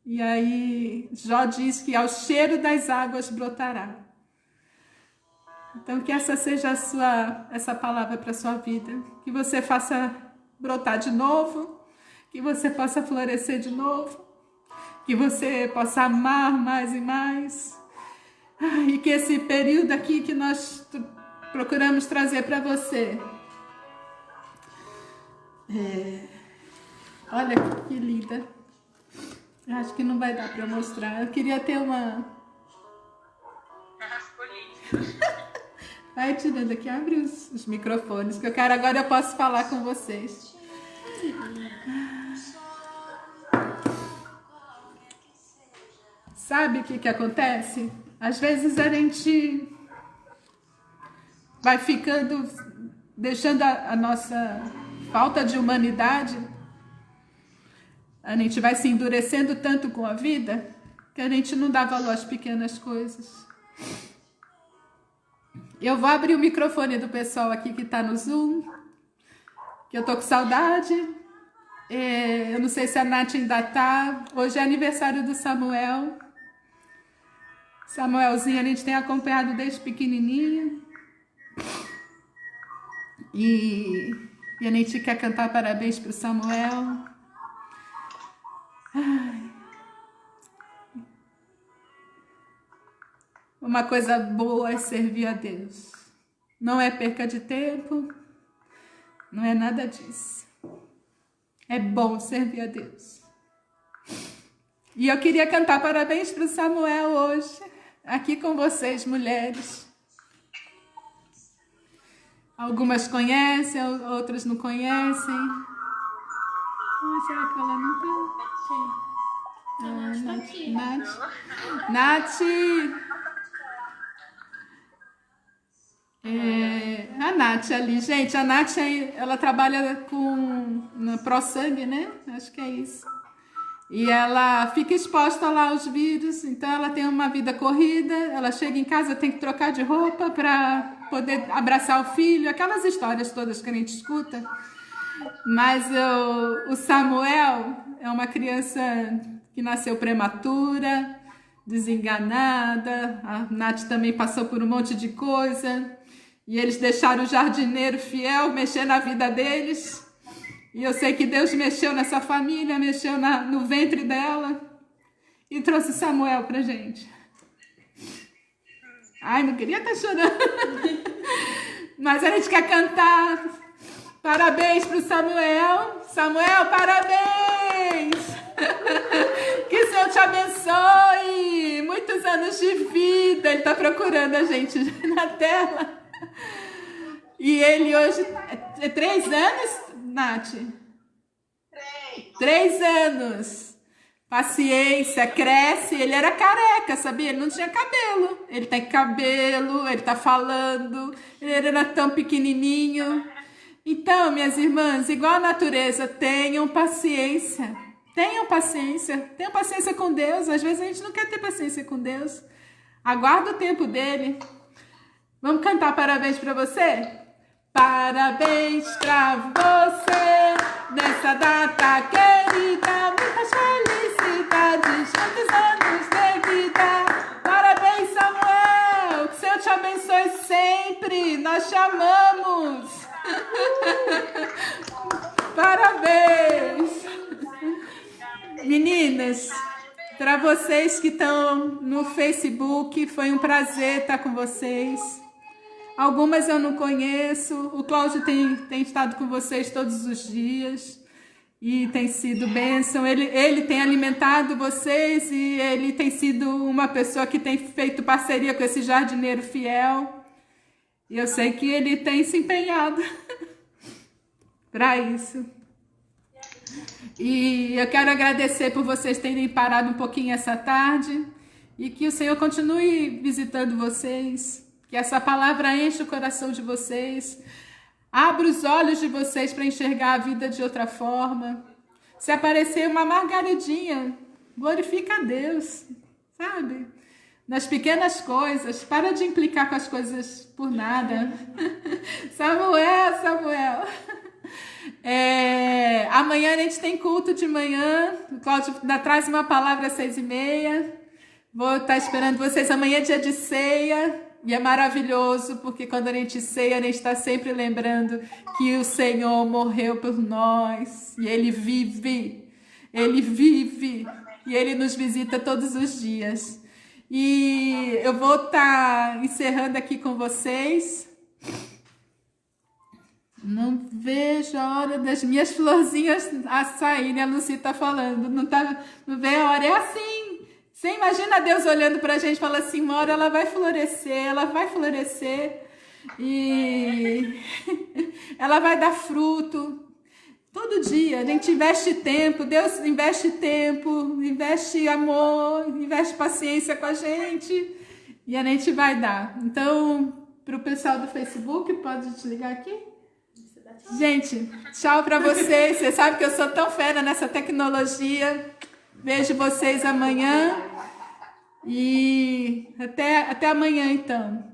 E aí Jó diz que ao cheiro das águas brotará. Então que essa seja essa palavra para a sua vida. Que você faça brotar de novo, que você possa florescer de novo, que você possa amar mais e mais. E que esse período aqui que nós procuramos trazer para você. Olha que linda. Acho que não vai dar para mostrar. Eu queria ter uma... Vai tirando aqui, abre os microfones, que eu quero agora eu posso falar com vocês. Sabe o que acontece? Às vezes a gente vai ficando, deixando a nossa falta de humanidade, a gente vai se endurecendo tanto com a vida que a gente não dá valor às pequenas coisas. Eu vou abrir o microfone do pessoal aqui que está no Zoom, que eu tô com saudade. Eu não sei se a Nath ainda tá. Hoje é aniversário do Samuel. Samuelzinho a gente tem acompanhado desde pequenininho. E a gente quer cantar parabéns pro Samuel. Ai. Uma coisa boa é servir a Deus. Não é perca de tempo, não é nada disso. É bom servir a Deus. E eu queria cantar parabéns para o Samuel hoje, aqui com vocês, mulheres. Algumas conhecem, outras não conhecem. Será que ela não tá? Nath. A Nath ali, gente, a Nath, ela trabalha na ProSangue, né? Acho que é isso. E ela fica exposta lá aos vírus, então ela tem uma vida corrida, ela chega em casa, tem que trocar de roupa para poder abraçar o filho, aquelas histórias todas que a gente escuta. Mas o Samuel é uma criança que nasceu prematura, desenganada, a Nath também passou por um monte de coisa. E eles deixaram o jardineiro fiel mexer na vida deles. E eu sei que Deus mexeu nessa família, mexeu no ventre dela. E trouxe Samuel pra gente. Ai, não queria estar chorando. Mas a gente quer cantar. Parabéns pro Samuel. Samuel, parabéns! Que o Senhor te abençoe. Muitos anos de vida. Ele tá procurando a gente na tela. E ele hoje é 3 anos, Nath? 3 anos. Paciência, cresce. Ele era careca, sabia? Ele não tinha cabelo. Ele tem cabelo, ele tá falando. Ele era tão pequenininho. Então, minhas irmãs, igual a natureza, tenham paciência. Tenham paciência. Tenham paciência com Deus. Às vezes a gente não quer ter paciência com Deus. Aguarda o tempo dele. Vamos cantar parabéns para você? Parabéns pra você nessa data querida, muitas felicidades, muitos anos de vida. Parabéns, Samuel, que o Senhor te abençoe sempre, nós te amamos. Parabéns. Meninas, para vocês que estão no Facebook, foi um prazer estar com vocês. Algumas eu não conheço. O Cláudio tem estado com vocês todos os dias e tem sido bênção. Ele tem alimentado vocês e ele tem sido uma pessoa que tem feito parceria com esse jardineiro fiel. E eu sei que ele tem se empenhado para isso. E eu quero agradecer por vocês terem parado um pouquinho essa tarde e que o Senhor continue visitando vocês. Que essa palavra enche o coração de vocês, abra os olhos de vocês para enxergar a vida de outra forma. Se aparecer uma margaridinha, glorifica a Deus, sabe? Nas pequenas coisas, para de implicar com as coisas por nada. Samuel. Amanhã a gente tem culto de manhã, o Cláudio traz uma palavra às 6h30. Vou estar esperando vocês amanhã, é dia de ceia. E é maravilhoso, porque quando a gente ceia, a gente está sempre lembrando que o Senhor morreu por nós. E Ele vive, e Ele nos visita todos os dias. E eu vou estar encerrando aqui com vocês. Não vejo a hora das minhas florzinhas a saírem, a Lucy está falando. Não vê a hora, é assim. Você imagina Deus olhando pra gente e falando assim, uma hora ela vai florescer e ela vai dar fruto. Todo dia. A gente investe tempo, Deus investe tempo, investe amor, investe paciência com a gente e a gente vai dar. Então, para o pessoal do Facebook, pode te ligar aqui? Gente, tchau para vocês. Você sabe que eu sou tão fera nessa tecnologia. Vejo vocês amanhã. E até amanhã, então.